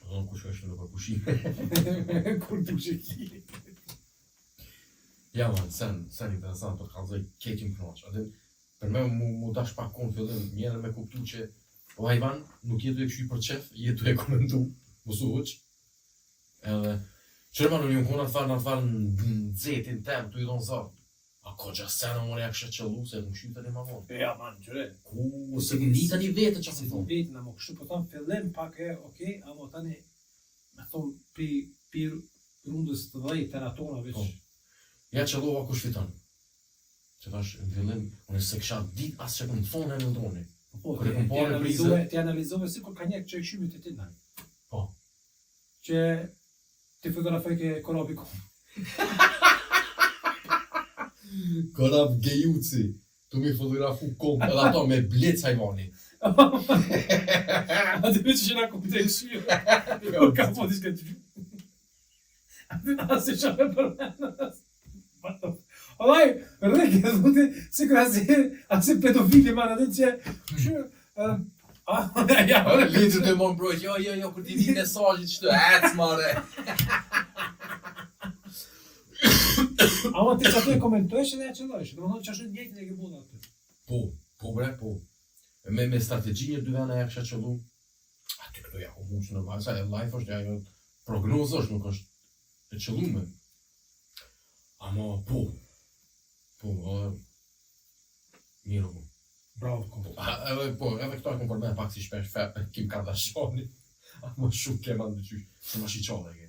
Edhe në kush është në për pushime. Kur pushe ki. Ja man, sen interesant për të kalzoj keqim knaq. Edhe për me mu dash pak konë fillim, mjerë me kuptu që po hajvan nuk jetu e këshy për qef, jetu e komentu, mosu uq. Edhe, qërë man unë kona të farë në zetin tem, tu i donë zartë. A ko gja sena mone e kështë qëllu, se nuk shytë një ma vonë. Ja, man, qëre. Ku, se një tani vete që Se si të thonë. vetën, amo kështu po thonë fillim pak e, okej, amo tani me thonë pi rundës të dhejt të natona veç. Po. Ja qëllova kush fiton. Që tash në fillim, unë se kësha dit asë që këmë thonë e në ndoni. Po, Kur e kom parë prizë. ti analizove si kur ka njek që e këshymit të ti ndaj. Po. Që ti fotografoj ke korabi kom. Kërap gejuci, tu mi fotografu kom, edhe ato me blec hajvani. A ti me që që nga kupte shio? Jo, ka po t'i shka të A ti nasi që me përmenë. Olaj, rreke, dhuti, si kërë asi pedofili manë atë që... Ja, Lidhë të mon brojt, jo, kur ti vi mesajit që të ecë mare. Ama ti që ato e komentojsh edhe e qëllojsh, dhe më thonë që është njëjtë në ke buna aty. Po bre, po. Me strategji një dy vena e kësha qëllu. Aty këto ja ku muqë në vajsa, e life është ja prognozë është, nuk është e qëllume. Ama po, mirë po. Bravo, kom. Edhe këto e kom përmene pak si shpesh Kim Kardashiani. Ama shumë ke ma ndëqysh, se ma shiqale ke.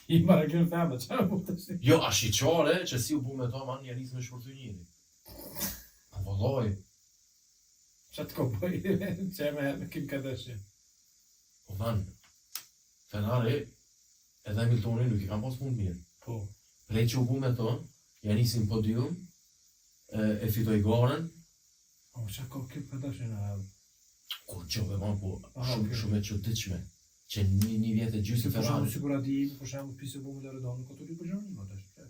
I marrë kënë femnë, që e mu të shi? Jo, a shiqale që si u bu me ta man njeris me shpërtu njëri. Po vëlloj. Që të kopoj, që e me Kim Kardashian? Po man, Ferrari edhe Hamiltoni nuk i kam pas mund mirë. Po. Prej që u bu me ta, janisin podium, e fitoj garën. O, që ko Kim Kardashian a... Kur qove man, po okay. shumë e qëtëqme. Që një vjetë e gjysë Për Ferrari. shumë sigurat i imi, për shumë pisë bu me Loredano, ko të li për shumë një, të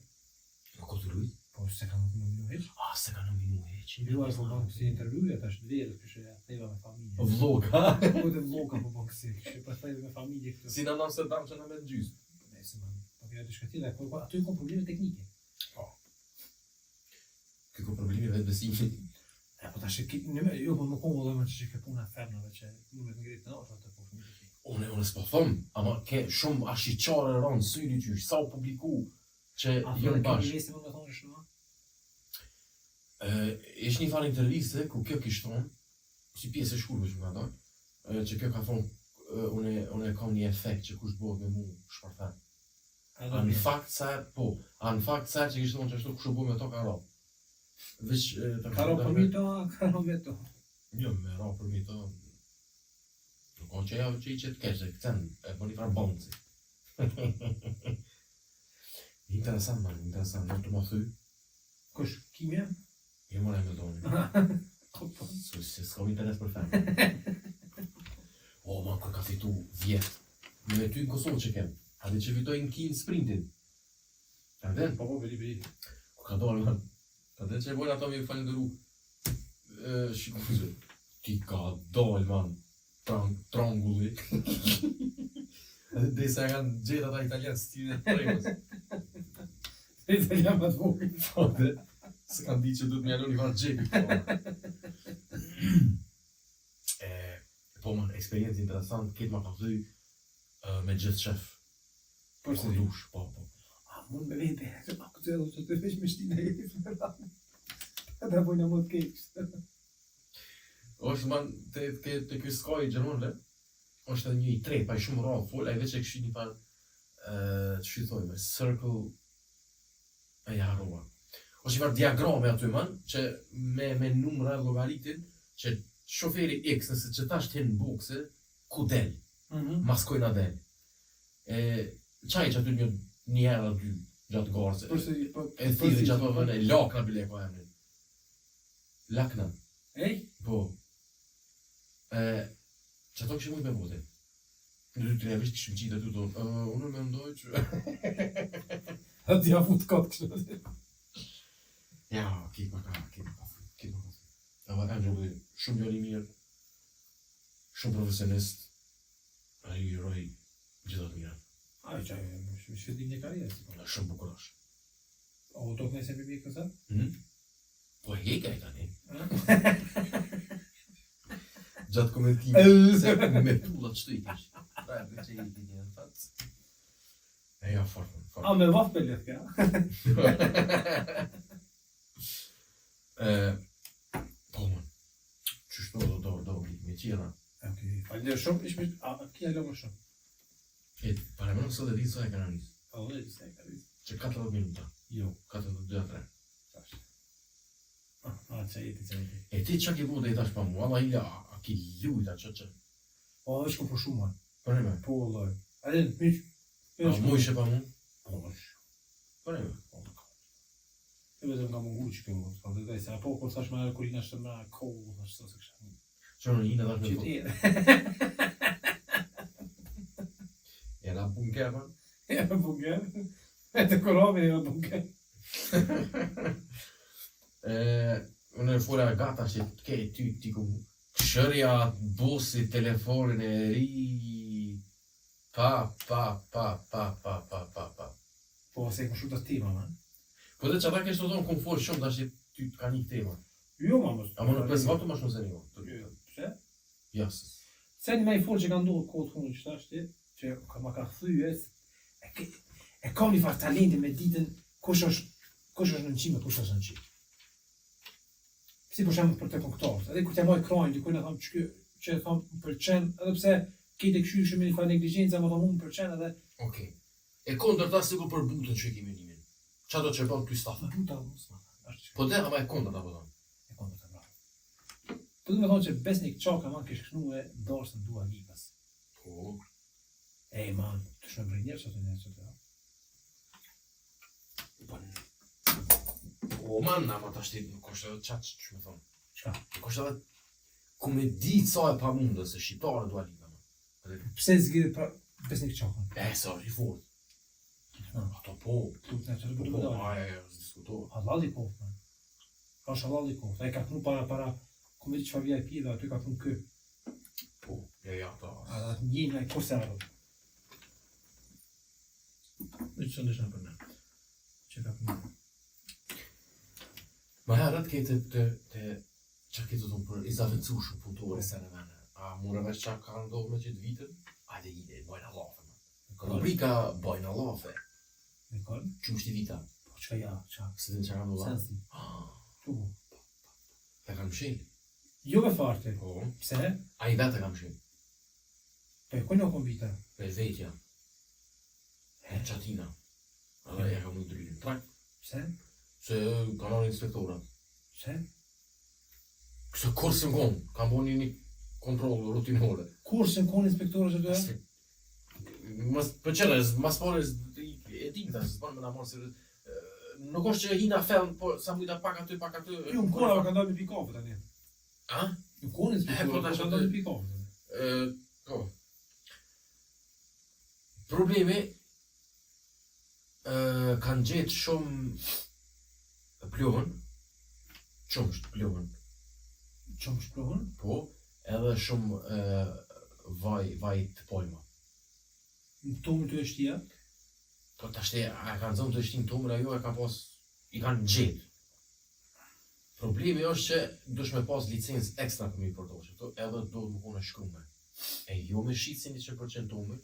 Nuk ko të rujt? Po, se ka nuk në minu heq. Se ka në minu heq. Luar po bankë si intervjuja, të është dverë, kështë e theva me familje. Vloga. Po të vloga po bankë si, kështë e për theva me familje këtë. Si në Amsterdam që në me të gjysë. Ne, se man, po kja të shkatila, ato i kom probleme teknike. Po. Këko problemi vetë besimi. Po ta shë, jo, po nuk kom vëllëme që ke puna femnave që nuk me të ngritë në oshë atë po fëmijë. Unë s'po thëmë, ama ke shumë ashiqare rënë syri qysh, sa u publiku që jënë bashkë. A kemi vesti më me thonë shëma? Ishtë një farë interviste ku kjo kishtë thonë, si pjesë e shkurve që më ka thonë, që kjo ka thonë, unë e kam një efekt që kush bëhet me mu shparthen. A në fakt se, që kishtë thonë që ashtu kush bëhet me to ka ro. Ka ro për mi to, ka ro me to. Jo, me ro për mi to. Nuk o që i qëtë keshë, këtën, e për një farë bonësi. Interesant, man, interesant, në të më thy. Kush, kimja? Jo më rejme doni. Se s'kam interes për femë. O, man, kër ka fitu vjetë. Me ty në Kosovë që kemë. Adi që fitoj në kinë sprintin. Ka ndën? Po, veri. Ku ka dojnë, man. Ka ndën që e bojnë ato me falenderu. Shikuzë. Ti ka dojnë, man. Trangulli. Dhe se kanë gjithë ata italianë stilin e prejmës. Italianë më të vogël. Po dhe, se kanë di që du të më jalu një farë gjepi. Po më eksperiencë interesant, këtë më ka thuj me gjithë qef. Por se dush, po. A, mund me vete, këtë edhe që të vesh me shtina e këtë. Edhe bojnë më të kekës. është man, të kjo skoj i Gjermonle, është edhe një i tret, pa i shumë rrallë, full, a i veç e kështu një farë, që shqithojme, circle, e ja harrova. është një farë diagrame aty man, që me numra logaritin, që shoferi X, nëse që ta shtë hinë bukse, ku del, maskojna del. Qaj që aty një herë dy, gjatë garëse, e thiri gjatë më vëne, lakna bile ko emrin. Lakna. Ej? Po. Që ato kështë mujt me bote. Në 2-3 vishë kështë më qitë aty tonë, unë me ndoj që... A ti a fut kotë kështë. Ja, kik ma ka. Ava Angel shumë joni mirë, shumë profesionist, a i roj gjithat mirë. Aj, që më shfetim një karierë. Shumë bukurash. O, do këne se me bje kësa? Po e heka e tani. Gjatë komentime, se me tullat që të i kish. Prajë që i kish në fatë. E ja, fort. A, me vaf për letë ka? Po, man. Qështu do me qira. Ok, falë shumë, ishme, a kja lëmë shumë. Pare më nësë dhe ditë sa e ka në njësë. A, dhe ditë sa e ka njësë. Që 40 minuta. Jo. 42-3. Që jeti. E ti që ki bu dhe i tash pa mu, Allah ila, a ki lujta që. O, është ku për shumë, man. Për e me? Po, Allah. A dhe, miq. A mu ishe pa mu? Po, është. Për e me? vetëm nga mungu që kjo, po dhe se apo kur thash me Kurina është më kohë, thash se kisha. Çfarë një dash me Qiti. Era bunker man. Ja bunker. Të korovi në bunker. Unë e fura gata që të ke ty ku këshërja busi telefonin e ri pa. Po se ku shumë të tema, man. Po dhe që ata kështë të thonë komfort shumë tash që ty ka një tema. Jo, ma mos. A më nuk bezvatu ma shumë se një. Pse? Jasës. Se një ma i folë që ka ndohë kohë fundit që tash ti, që ma ka thyje, e kam një farë talenti me ditën kush është në nëqime, kush është në nëqime. Si për shemë për të këngëtarët, edhe kur të moj krajnë, dikuj në thamë që e thamë më përqen, edhe pse kejtë e këshyrë shumë një farë negligjenza, më thamë më përqen edhe... Okej. E kondër ta sigur për butën që e kemi nimin. Qa do që e bën ty stafa? Buta, mos ma thamë. Po dhe, ama e kondër ta po thonë. E kondër të bravo. Po du me thonë që Besnik Qaka man kështë këshnu e dorës në Dua Lipas. Po. Ej man, të shumë brej njerë që të njerë që të O man, ama ta shtit nuk është edhe qatë që me thonë. Qka? Nuk është edhe komedi ca e pa mundë se shqiptare Dua Lipa. Pse zgjidhe pra Besnik Qaka? Sa është i fort. Ato po. Tut në që të Po, bëtë bëdojnë. aje, s'diskutohet. Halal i kohë, man. Është halal i kohë. E ka punu para komedi që fa VIP dhe aty ka punu kë. Po, ja, ta. A da të njënë e kurse arë. Në që ndështë në për në. Që ka punu. Ma herët kete të që kete të thonë për izavencushën punëtore se në vene. A mure veç që ka ndohë me qëtë vitën? Ajde ide, bojna lafe, man. Rubrika bojna lafe. Me kërë? Që mështë i vita? Po që ka ja, qa? Se din që ka ndohë? Sensi. Që bu? E kam shenë. Jo me farte. Po. Pse? A i vetë e kam shenë. Po e kujnë o konvita? Pe vetja. E qatina. Edhe e kam në dryrin. Trak. Pse? Se kanon inspektorat. Pse? Këse kërës në konë, kam bo një kontrol rutinore. Kur se në konë inspektorë që të e? Për qëre, mas pare e di këta, se s'banë me në morë se... Nuk është që hina fellën, po sa mujta pak aty. Jo, në kona ka ndoj me pikafë të një. A? Në konë inspektorë ka ndoj me pikafë të një. Po. Problemi, kanë gjetë shumë pluhën, qumsht pluhën, Qëmë shprohën? po, edhe shumë vaj të pojma. Në tomë të e shtia? Po të ashte, a kanë zonë të shtinë tomër, ajo e ka pas, i kanë gjetë. Problemi është që dush me pas licencë ekstra për mi përdojshë, edhe do të më kone shkrume. E jo me shqitësin 100% tomër,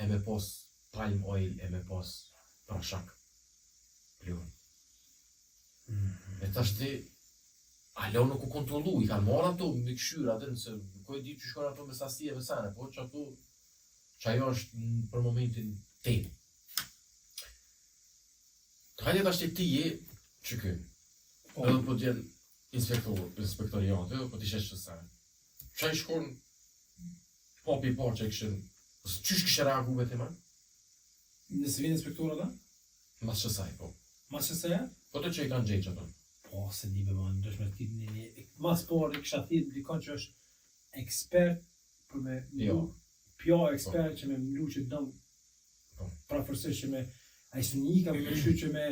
e me pas palm oil, e me pas prashak. Pluhën. E të ashte, alo nuk u kontrolu, i kanë marrë ato me këshyra atë nëse nuk e di që shkojnë ato me sasi e vesane, po që ato që ajo është për momentin tem. Të hajde të ashte ti je që kë, edhe po t'jen inspektoriate, po t'i shesh qësane. Qa i shkon papi i parë që e këshin, qysh kështë reagu me të man? Nëse vinë inspektorë da? Mas qësaj, po. Mas që se ja? Po të që i kanë gjetë që ato. Po, se di be man, dësh me t'it një... Mas por, i kësha thit, dikon që është ekspert për me... Jo. Pjo ekspert që me mlu që dëmë... Prafërsisht që me... A i së një ka me shy që me...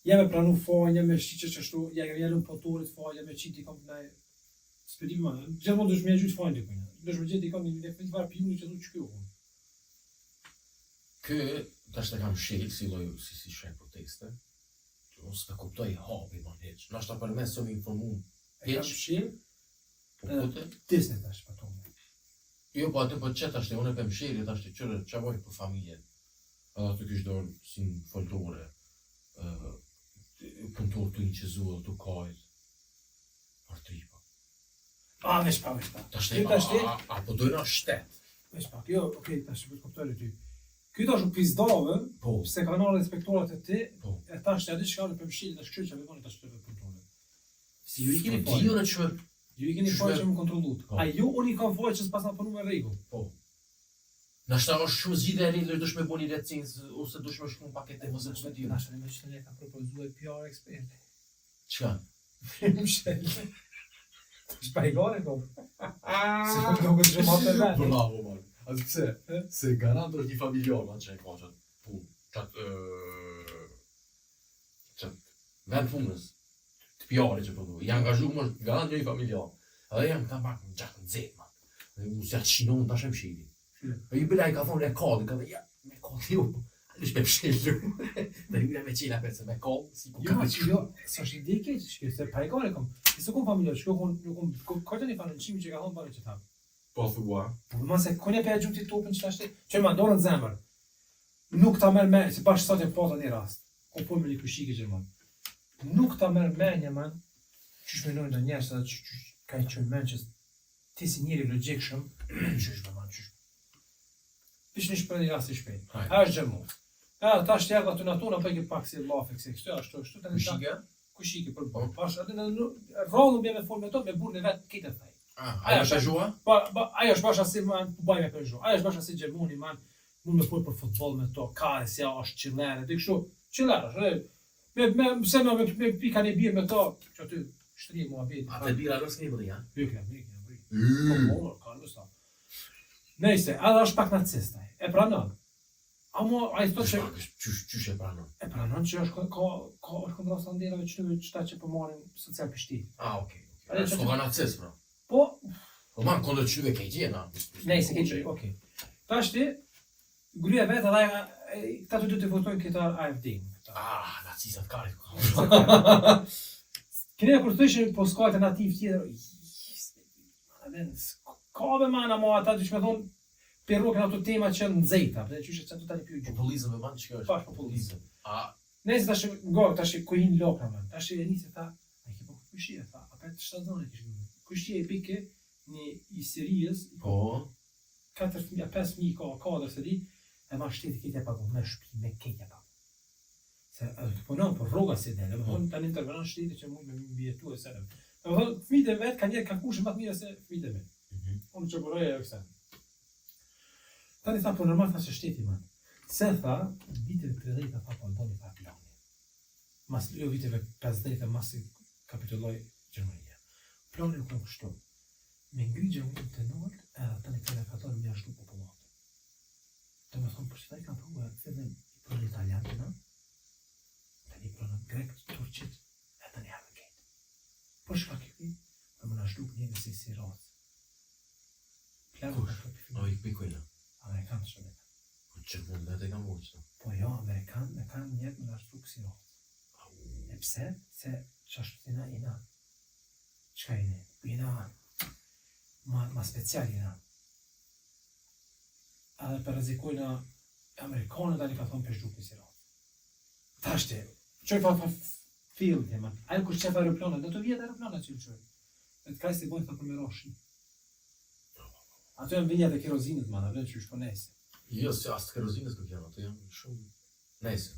Ja me pranu fajnë, ja me shqyqe që ashtu, ja me jelën potorit fajnë, ja me qitë i kom të nëjë... Së di man, gjithë mund dësh me gjytë fajnë dikojnë. Dësh me gjithë i kom një farë pjuni që du që kjo. Kë, tash të kam shilë, si shaj proteste, që unë s'pe kuptoj hapi, man, heq. Nashta për mes së më informu, E kam shilë, po kote. Disney tash për tonë. Jo, po aty po qëtë ashte, unë e për mshirë, ashte qërë, që vojë për familjen. Edhe aty kështë dorë si në foltore, punëtor të një qëzua, të kajt, artripa. A, veç pa. Tashte, Kjo tashti? a po dojna shtet. Veç pa, kjo, okej, tash për të kuptojnë ty. Kjo tash u pizdave, Po, se ka nërë inspektorat e ti, po. e tash të adi që ka në për mshilë, tash kërë që me boni tash të kontrole. Si ju i keni Po, fajnë? dio në që Ju i keni fajnë që më kontrollut. Po. A ju unë i kam fajnë që s'pas në përnu me regull. po. Nashta është shumë zgjidhje e lidhur dush me bëni recenzë ose dush me shkruan pakete mos e çfarë. Nashta më që ne ka propozuar PR eksperti. Çka? Shpajgore kom. Se kom duke të shumë atë vetë. Bravo, man. Atë pse? Se garant është një familjar, man, që e ka qatë punë. Qatë vend punës. Të pjare që përdu. I angazhu më garant një familjar. Edhe janë këta pak në gjakë në zetë, man. Dhe u se atë qinon të ashem shili. E i bila i ka thonë e kalli, ka dhe ja, me kalli ju. Është me pshillu. Dhe një me qila për se me kalli, si ku ka që. Jo, së është ide keq, se pajgore kom. Se kom familjar, që kom kërte një fanë në qimi që ka thonë pare që thamë. Po thua. Po më se kone për e gjumë të topin që ashtë, që ma dorën zemër. Nuk ta merë me, si bashkë sot e pata një rast. Kom po me një kushike Gjerman. Nuk ta merë me një man, qysh menojnë në njerës edhe që ka i qënë men që ti si njëri logjikshëm, qysh me man, qysh. Pish një shpër një rast i shpejt. A është Gjerman. Ta është jagë aty në tonë, apo e ke pak si lafe, këse kështu, ashtu, Kushike? Kushike për bërë. Pash, aty në rrallën bje me folë me to, me burën e vetë kete thaj. Ajo është e zhua? Ajo është bashkë si man, po baj me për zhua. Ajo është bashkë si Gjermoni, man, mund me folë për futbol me to, kare, si ajo është qilere, dhe kështu, qilere, se me pika një birë me to, që aty shtri mua bitë. A te bira rës një bëri, ja? Nejse, edhe është pak nacistaj, e pranon. Amo, a i thot që... Qysh e pranon? E pranon që është kondra standerave qëta që përmarin social pështi. Okej. S'ko ka nacist, pra. Po... Po man, kondër qyve ke gjena. Nejse, ke gjena, okej. Ta shti, gruja vetë edhe këta të dy të votojnë këta AFD. Nacistat kare. Këne kur të ishin po s'ka alternativ tjetër, ka be man, amo ata që me thonë, perrokën ato tema që në nxejta, dhe që të tani pju gjumë. Populizëm e man, që kjo është? Pash populizëm. Nëse tash ku hin lokra man, tash e nisi tha, ai ke po kushie tha, apo të shtazon e kishë. Kushie e pikë në i Sirijës, Po. 4 fëmijë, 5 fëmijë ka dhe se di, e ma shteti këtë e pagu, me shtëpi, me këtë e pagu. Se të punon për rroga si dhe, dhe më thonë tani intervenon shteti që mund me mbjetu e sërëm. Dhe më thonë, fëmijët e vetë ka njerë ka kushë më të mire se fëmijët e vetë. Unë që buroj e kësa. Tani tha, po normal tha që shteti man. Se tha, viteve 30 tha po ndoni tha plani. Mas jo viteve 50 mas i kapitulloj Gjermania. Plani u kënë kështu. Me ngri Gjermani të nërë, edhe tani të refatorin me ashtu populatë. Të me thonë, për që ta i kam pruve, edhe i pronë italianë, në? Tani i pronë grekët, turqit, e tani herë kejtë. Po shka këti, dhe më nashtu njëve si razë. O, i pikujna. Amerikanë shumë e. Po që mund dhe të kam vojtë. Po jo, Amerikanë me kanë njëtë më nashtu kësi razë. E pse? Se qashtu tina ina. Qka ina? Ina ma special ina. Edhe për rezikojna Amerikanët ali ka thonë për shdu kësi razë. Tashti, qërë fa film të man. Ajo kush qef aeroplanet, dhe të vjetë aeroplanet që qërë. Dhe të kaj si bojnë thë për me roshi. Ato janë vinjat e kerozinit, man, avlen që shpo nejse. Jo, se as të kerozinës nuk janë, ato janë shumë nejse.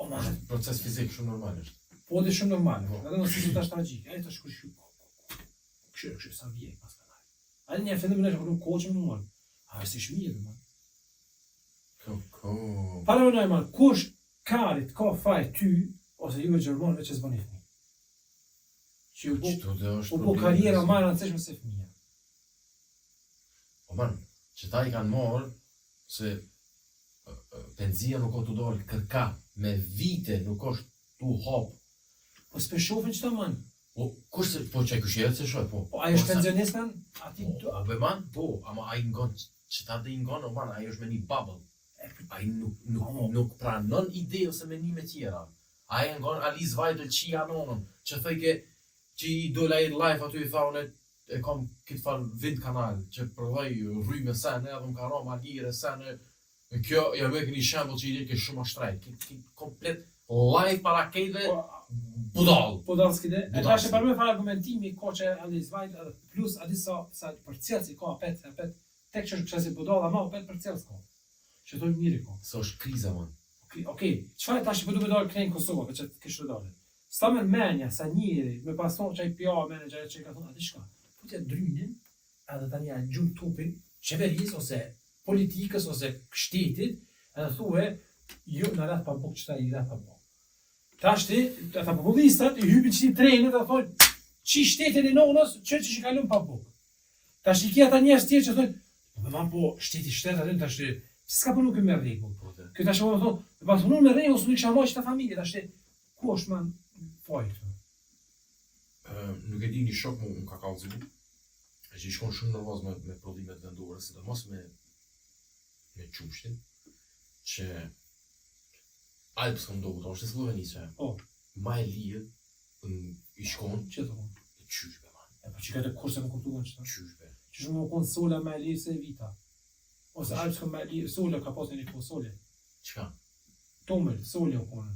O, man, Proces fizik shumë normal është. po dhe shumë normal, edhe nëse si të është tragjik, e të shku këshirë, sa vjek pas kanaj. Edhe një fillim në nështë, nuk kohë që më nëmon. A, si shmije, man. Pare më nëjë, man, kush karit ka faj ty, ose juve Gjermonëve që zbani fëmi. Që u po karriera marë nëceshme se fëmija. Po man, që ta i kanë morë, se penzia nuk o të dorë kërka, me vite nuk është tu hopë. Po s'pe shofin qëta, man. Po, po që e këshjerë se shoj, po. Po, ajo është pensionist, man? Po, be man, po, ama a i ngonë, që ta dhe i ngonë, man, ajo është me një bubble. A i nuk pranon ide ose me një me tjera. A i ngonë Alice Weidel që anonën, që thëjke, që i dola i live aty i thaune, e kom këtë farë vind kanal, që përvoj rry me sene, edhe më ka ro magire sene, kjo, ja me këni shembull që i dhe ke shumë ashtrejt, ki komplet live para kejde, budal. Budal s'kide. E ta shë përme farë argumentimi, ko që Alice Weidel, plus adi sa për cilë si ka apet, tek që është këshesi budal, ama apet për cilë s'ka. Që to njëri ka. Se është kriza, man. Okej, qëfar e ta shë përdu me dojë krejnë Kosova, për që të kishë dojë? Sta me menja, sa njëri, me pason që i pja menegja që i ka thonë, ati shka, putja drynin, edhe tani a gjunë tupin, qeveris ose politikës ose shtetit, edhe thue, jo, në rreth pa buk qëta i rreth pa buk. Tashti, ata populistat i hypin qëti trenit dhe thonë, që shtetin e nonës, që kalon pa buk. Tashti ki ata njerëz tjerë që thonë, dhe ma po, shteti shtetë atë tashti, se s'ka punu këmë me rregull. Këtë tashti më thonë, dhe pas punu me rregull, s'u në kisha moj qëta familje, tashti, ku është man fajtë? Nuk e di një shok më ka kallëzu, që i shkon shumë nervoz me prodhimet vendore, sidomos me qushtin, që Alps kam dogu, është e Slovenisë, ma e lirë, i shkon, Që të konë? qyshbe, man. E po që këtë kurse më kuptuan qëta? Qyshbe. Që shumë më konë sola me lirë se Vita. Ose Alps ka me lirë, sola ka pasë një po sole. Qka? Tomel, sole u konë.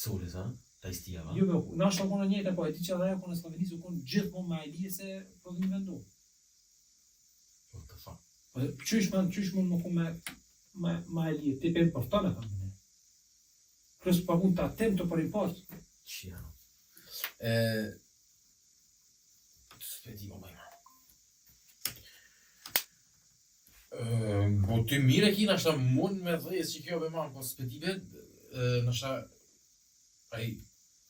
Sole, sa? Ta istia, va? Jo, na është konë njëte, po e ti që edhe ajo konë në Slovenisë u konë gjithë më me lirë se prodhimi vendu. What the fuck? Po qysh mund më konë me lirë, ti për importone kam në. Plus pagun të atem të për import. Qia. Spedi, o majma. Po ty mire ki nashta mund me dhejës që kjo be man, po spedive, nashta ai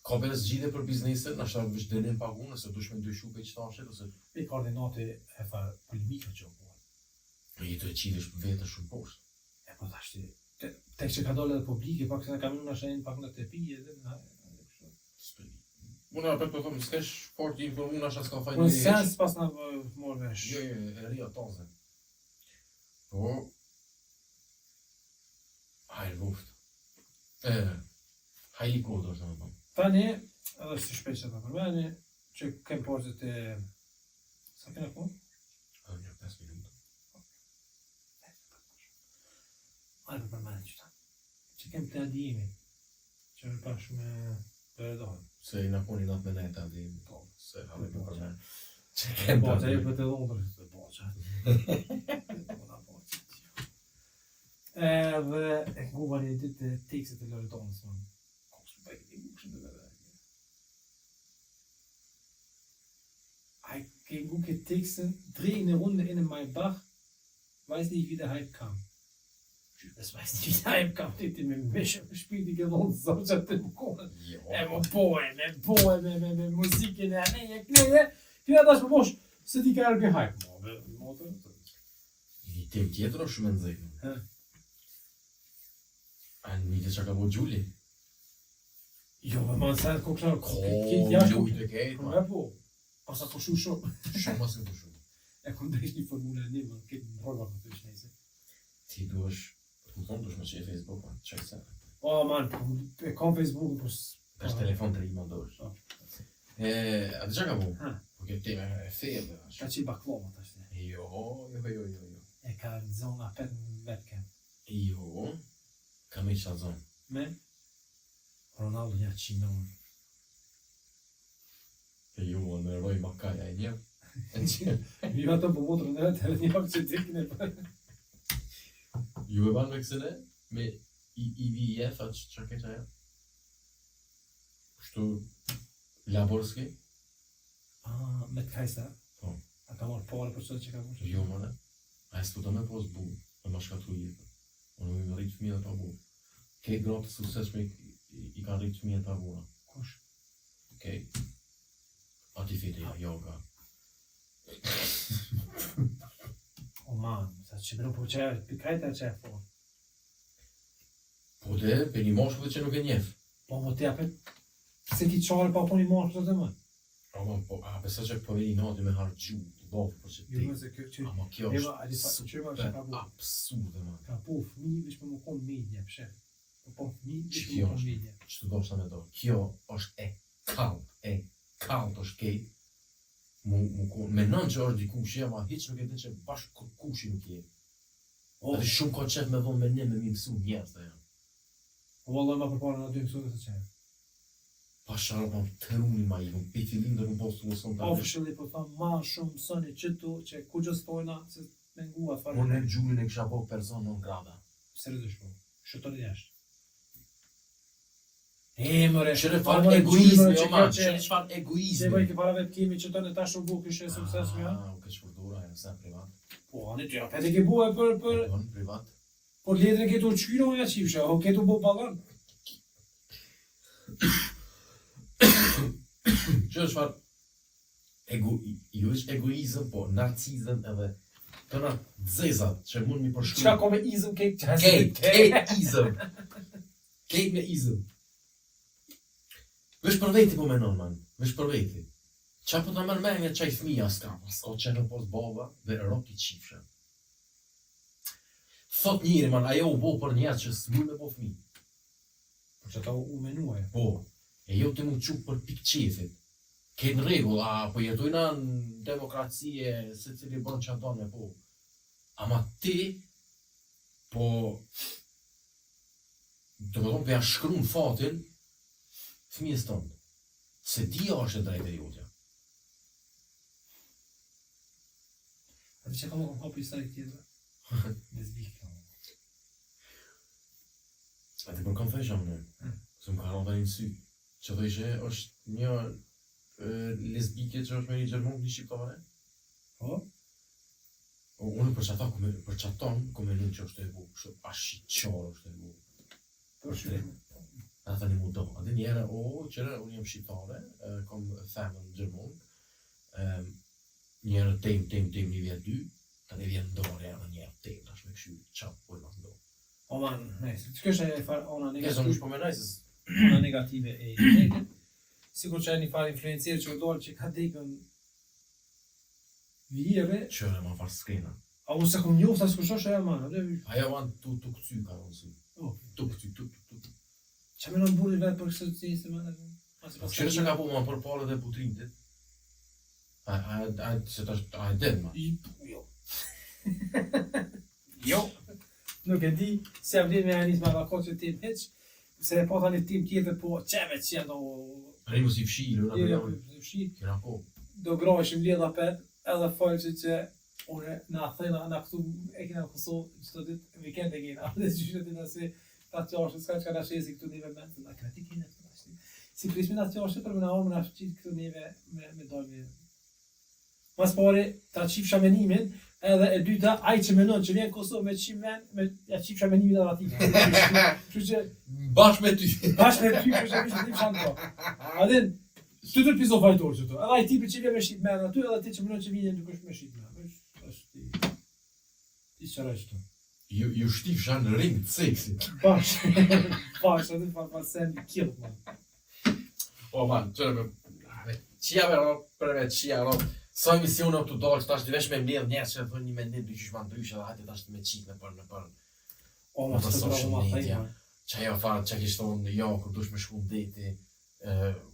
ka beres gjithë për biznesin, nashta vështë dënim pagun, nëse dush me ndryshu pe qëtashit, ose... Me koordinate e fa polimika që o po. I të e qidesh vetë shumë poshtë. E po thashti, tek që ka dole dhe publike, pak se në kam në shenë pak në tepi edhe në... Spedi. Unë apet për thëmë, s'kesh fort i informu nashta s'ka fajnë Unë sens pas në morë vesh. Jo, e ria toze. Po... Hajrë luft. Hajli kodë është në tonë. Tani, edhe si shpeq që të përmeni, që kem portët e... Sa kena ku? Një 5 minutë. Ajë për përmeni që ta. Që kem të adimi, që në pash me përredojnë. Se i nakoni natë me nejtë adimi. Po. Se hale për përmeni. Që E kem po, të që e adimi. për të dhondër, të po, që. Edhe e nguva një ditë të tekstit e Loretonës, më. Kosë për bëjtë një bukshën dhe dhe. Ai ke ngu ke tekstin, 3 in eine Runde in den Maybach, weiß nicht, wie der Hype kam. Das weiß nicht, wie der Hype kam, die mit Mischa gespielt, die gewonnen, so ich hab den bekommen. Jo. Me muzikin e ne, këna dash më bosh, se ti ka erë hype, mo. I tem tjetër është shumë nëzëjnë. He. A një të që ka bo Gjulli? Jo, me man sa ko klar, Ko, jashtë, lujt e kejt, po ma. me po, pas ato shumë. Shumë asë në të shumë. E kom dresh një formule një, man, këtë në rolla për të shnejse. Ti duesh, më thonë duesh me që e Facebook, man, qëk se. O, man, e kom Facebook, po Tash telefon të rima duesh. Po. A të që ka bo? Ha. Po kjo teme e fejë dhe Ka që i baklova të ashtë. Jo. E ka në zona 5 webcam. Jo. Ka me që zonë. Me? Ronaldo një 100 unë. Jo, në roj makaja e një. E që. Mi ato po motrën e vetë, edhe një hapë që tikin e për. Ju e banë me kësene? Me IVF, atë që ke që aja? Kështu laborski? Me të kajsa? Po. A ka marrë pare për qëtë që ka bërë? Jo, mëne. A e s'puta me pos bu, me ma shkatru jetë. Unë me rritë fëmija të abu. Kej gratë të sukseshme i ka rritë fëmija të abu. Kush? Kej. Ati fiti, yoga. O man, sa që bërë po që e pikajta që e forë. Po dhe, pe një moshkull që nuk e njef. Po mo të japet, se ki qare pa po një marrë të të më. Ama, po, a pesa që po vini nati me hargju, lofë, për që Jo, ti. me se kjo që... Ama kjo Eva, a di pa, është që që ka bu? absurde, man. Ka po fëmijë vish me më konë media, pëshe. Po fëmijë vish me Kjo më konë është, media. që të doshta me do. Kjo është e kalt është kejt. Me nënë që është dikush, ama hiq nuk e din që bashkë kushi nuk je. O, Ati shumë ka qef me dhonë me një me mi mësu njerës dhe janë. vallaj ma përpara në dy mësune se që e. Pa sharë pa të runin ma i, pe fillim dhe nuk postu lëson të Officially po thamë ma shumë mësoni qëtu që ku gjëstojna se me ngua të Unë farë. në Gjulin e kësha po person non grada. Seriozisht po. Shëtoni jashtë. Mëre. Çfarë fal egoizmi, o man, çfarë egoizmi. Se bëj të parave të kemi që tonë tash u bu kishë sukses më. Ke shpërtura, sa privat. Po, anë ty, atë ke bue për privat. Po letrën ke tu çyro ja çifsha, o ke tu bu ballon. Që është farë jo është egoizëm, po narcizëm edhe këna zezat që mund mi përshkru. Çka ka me izëm ke Kejt izëm. Kejt me izëm. Vesh për veti po menon, man. Vesh për veti. Qa po të mërmenja qaj fmija s'ka qenë pos baba dhe roki qifshë. Thot njëri, man, ajo u bo për njerë që s'muj me po fmi. Po që ta u menuaj. Po, e jo të mu qupë për pik qefit. Këtë në regull, po jetojna në demokracie, se cili bërën që ato me po. Ama ti, po, të më tonë për ja shkru në fatin, fëmijës tonë. Se dia është e drejtë e jotja. A të që ka më kom hapu i sari tjetër? Lesbika. A të kërkon thësha më në, se më ka rënë një sy, që thëshe është një lesbike që është me një gjermon një shqiptare. Po? Unë për që aton, kom e nënë që është e bu, kështë ashqyqarë është e bu. Po shumë. A thani mu do, adhe njere, qëre, unë jem shqiptare, kom femën gjermon, njere tem një vjetë dy, të ne vjenë ndore e në njerë tem, tash me këshu qatë pojnë atë ndo. O man, nëjse, të kështë e farë ona E zonë është po me najsës. ona negative e jetë. Sigur që e një farë influencierë që u dorë që ka dekën vijeve, Qëre ma farë skrina. a unë se kom njofta s'kushosh e man, Ajo vanë tu këcy ka rënë sy. Tu këcy. që me në burri vetë për kështë të cisë, man, Qëre që ka po ma për pare dhe putrintit? A e den ma? Jo. Jo. Nuk e di, se jam vjen me anis me vakot që tim heq, se e po tani tim tjetër po qeve që janë do... Rimu si fshilë, unë atë jamë. Kena po. Do grojshim lidha pet, edhe folë që une na thëna, na këtu e kena në Kosovë, qëto ditë vikend e kena, dhe që qytet të si ta qashë, s'ka që ka na shesi këtu neve me, na këna ti kena këtu ashtë. Si prismi na qashë, për me na orë me na shqit këtu neve me dojnë. Mas pari, ta qifsha menimin, edhe e dyta, aj që menon që vjen Kosovë me qim men, ja qifsha menimin edhe ati. Kështu që... Bash me ty. Bash me ty, kështu që vishë tim shanë to. Adin, të tërë piso fajtorë që to. Edhe aj tipi që vjen me shqit men aty, edhe ti që menon që vjen nuk është me shqit men. është ti qëra që to. Ju shtif shanë në ring të seksit. Bash, adin fa sen një kjellë, man. O man, qërë me... Qia me ro, për me qia ro. Sa emisione o të dalë, që tash të vesh me mledh njerës që e thënë një mendim të qysh ma ndryshë dhe hajtë tash të me qitë në për O, ma të social media. Që ajo farë që kishtë thonë, jo, kur dush me shku në deti,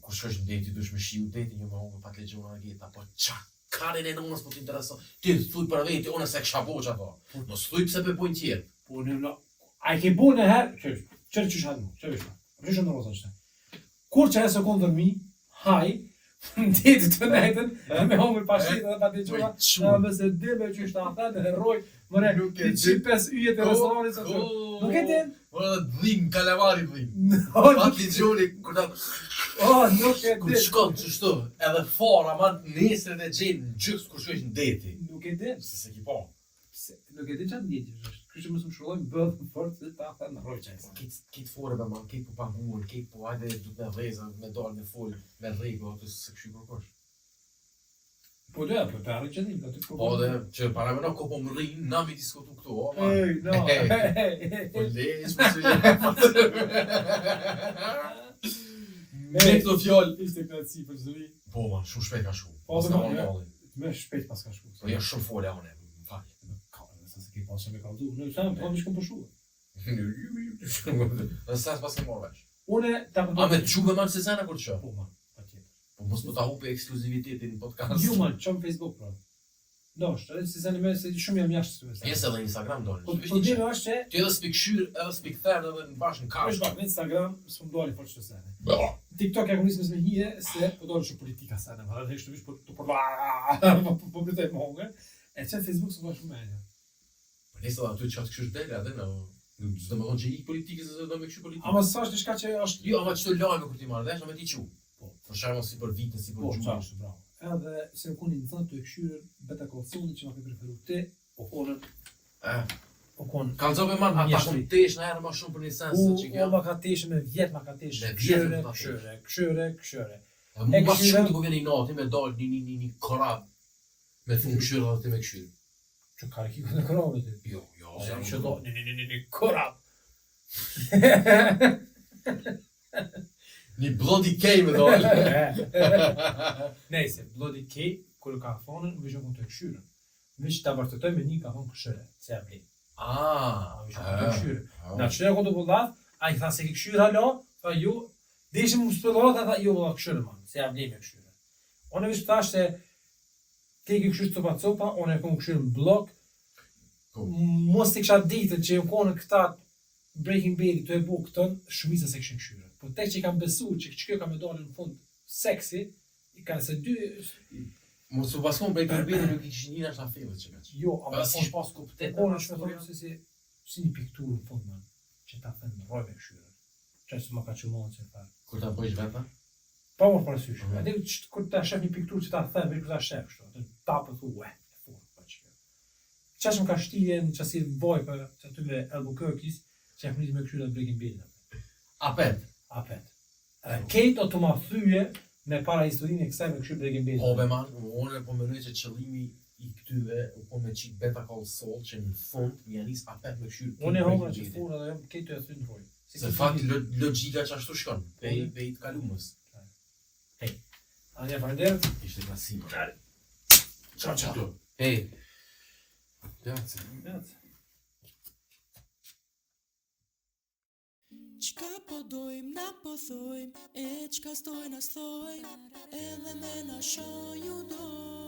kur shkosh në deti, dush me shiu deti, një me hongë pak legjona në geta, po qa karin e nënës po t'intereson, ti të thuj për veti, unë se kësha bo që ato, mos thuj pëse për pojnë tjerë. Po, a i ke bu në herë, qërë që shadë mu, qërë vishma, rishë në rosa qëta. Kur që e se konë dërmi, haj, në ditë të nejtën, me hongër pashit edhe pa të gjura, me se dime që ishtë atë dhe heroj, mëre, të qipes yjet e restoranit, nuk e din? Mëre dhe dhim, kalavari dhim. Pa të gjoni, kur ta... Nuk e Kur din. shkon që shtu, edhe fara man nesër dhe gjenë në gjyks kur shkojsh në deti. Nuk e din. Se ki po. Nuk e din qatë ndjetë që është. Kështë që mësë më shrullojmë bëdhë në forë të ta thë në rojqa e sa. Kitë fore be man, kitë po paguën, kitë po hajde du të me reza, me dalë, me full, me rego, atë se këshy kërkosh. Po dhe, po të arë që dim, të Po dhe, që para me në ko po më rinë, na mi diskutu këtu, o man. Ej, no, Po lejës, po me këto fjallë. Ishte këtë si për zëri. Po man, shumë shpejt ka shumë. Po, Pas dhe ka ma, më ja. nalli. Me shpejt pas ka shku. Po ja shumë folja une, më falj. Sa se ke pasë me kaldu. Në sa po më shkom për shuë. Dhe sa pas ke morë vesh. Une ta A me të quve man se zena kur që? Po man, patjetër. Po mos po ta hupe ekskluzivitetin në podcast. Jo man, qom Facebook pra. Dosh, edhe si zani me se shumë jam jashtë të Jesë edhe Instagram dole. Po problemi është që Ti edhe s'pi këshyr, edhe s'pi këther edhe në bashkë në është kashë. bak në Instagram s'po doli fort çdo sene. TikTok ja komunisëm me hije se po doli shumë politika sene, para dhe kështu vish po po pritoj më hongër. E çfarë Facebook s'po shumë më. Po nisë edhe aty që atë këshyr dele edhe në... S'do më thonë që i politikës se do me kështu politikë. Ama s'është diçka që është Jo, ama çto lajme kur ti marrë vesh, ama ti çu. Po. Për shembull si për vitën, si për po gjuhën. çfarë, bravo. Edhe se u koni thënë të këshyrën beta kalsoni që ma ke preferuar ti, o konën o kon Kallëzove man, ata Mjeshtri. kom tesh në herë më shumë për një sens se që kjo. ma ka tesh me vjet ma ka tesh. Me vjet Këshyre, ma ka tesh. këshyre. Mu pas këshyra- shumë të ku vjen i nati me dalë një korab. Me thunë këshyrë dhe ti me këshyrë. Që ka kikën e krave ti. Jo, Ose që do, një korab. Një bloody kej me dalë. Nejse, Bloody K, kur ka thonë, vishë kënë të këshyre. Vishë të vërtetoj me një ka thonë këshyre, se e vli. Vishë kënë të këshyre. Na që e kënë të vëllat, a i tha se ki këshyre halo, tha ju, dishim më spëllohet, a tha ju vëllat këshyre man, se e vli me këshyre. One vishë thash se ke ki këshyre copa, one e kënë këshyre në blok, mos të kisha ditën që ju konë këta Breaking Bad të e bu këtën, shumica se këshin këshyre. Po tek që i kam besu që kjo ka me dalë në fund seksi, i ka se dy... Mos u paskon Breaking Bad nuk i kishin njëna është afillet që kaq. Jo, ama Si shpas kuptet. konë është me thonë si një pikturë në fund, man, që ta thënë në rojme këshyre. Që se ma ka që monë që ta... Kur ta bëjsh veta? Pa mos parasysh. Mhm. Ate kur ta shef një pikturë që ta thënë, veç kur ta shef kështu, atë tapë thu, pa që kjo. Qash më ka shtije në qasi vojpë, që aty me Albuquerque's, që e kënit me këshyre Breaking Bad. Apet. Apet. Kate o të ma thyje me para historinë e kësaj me këshyre Breaking Bad. Po be man, unë po mendoj që qëllimi i këtyve u po me qit Better Call Saul që në fund mi anis apet me këshyre. Unë e hongra që furë edhe jam Kate o e thynë rojë. Se fakt logjika që ashtu shkon, pej të kalumës. Anja falenderët. Ishte klasim. Ciao. Hey. Grazie. Qka po dojmë, na po thojmë, e qka s'dojnë as thojmë, edhe me na shoh ju dojmë.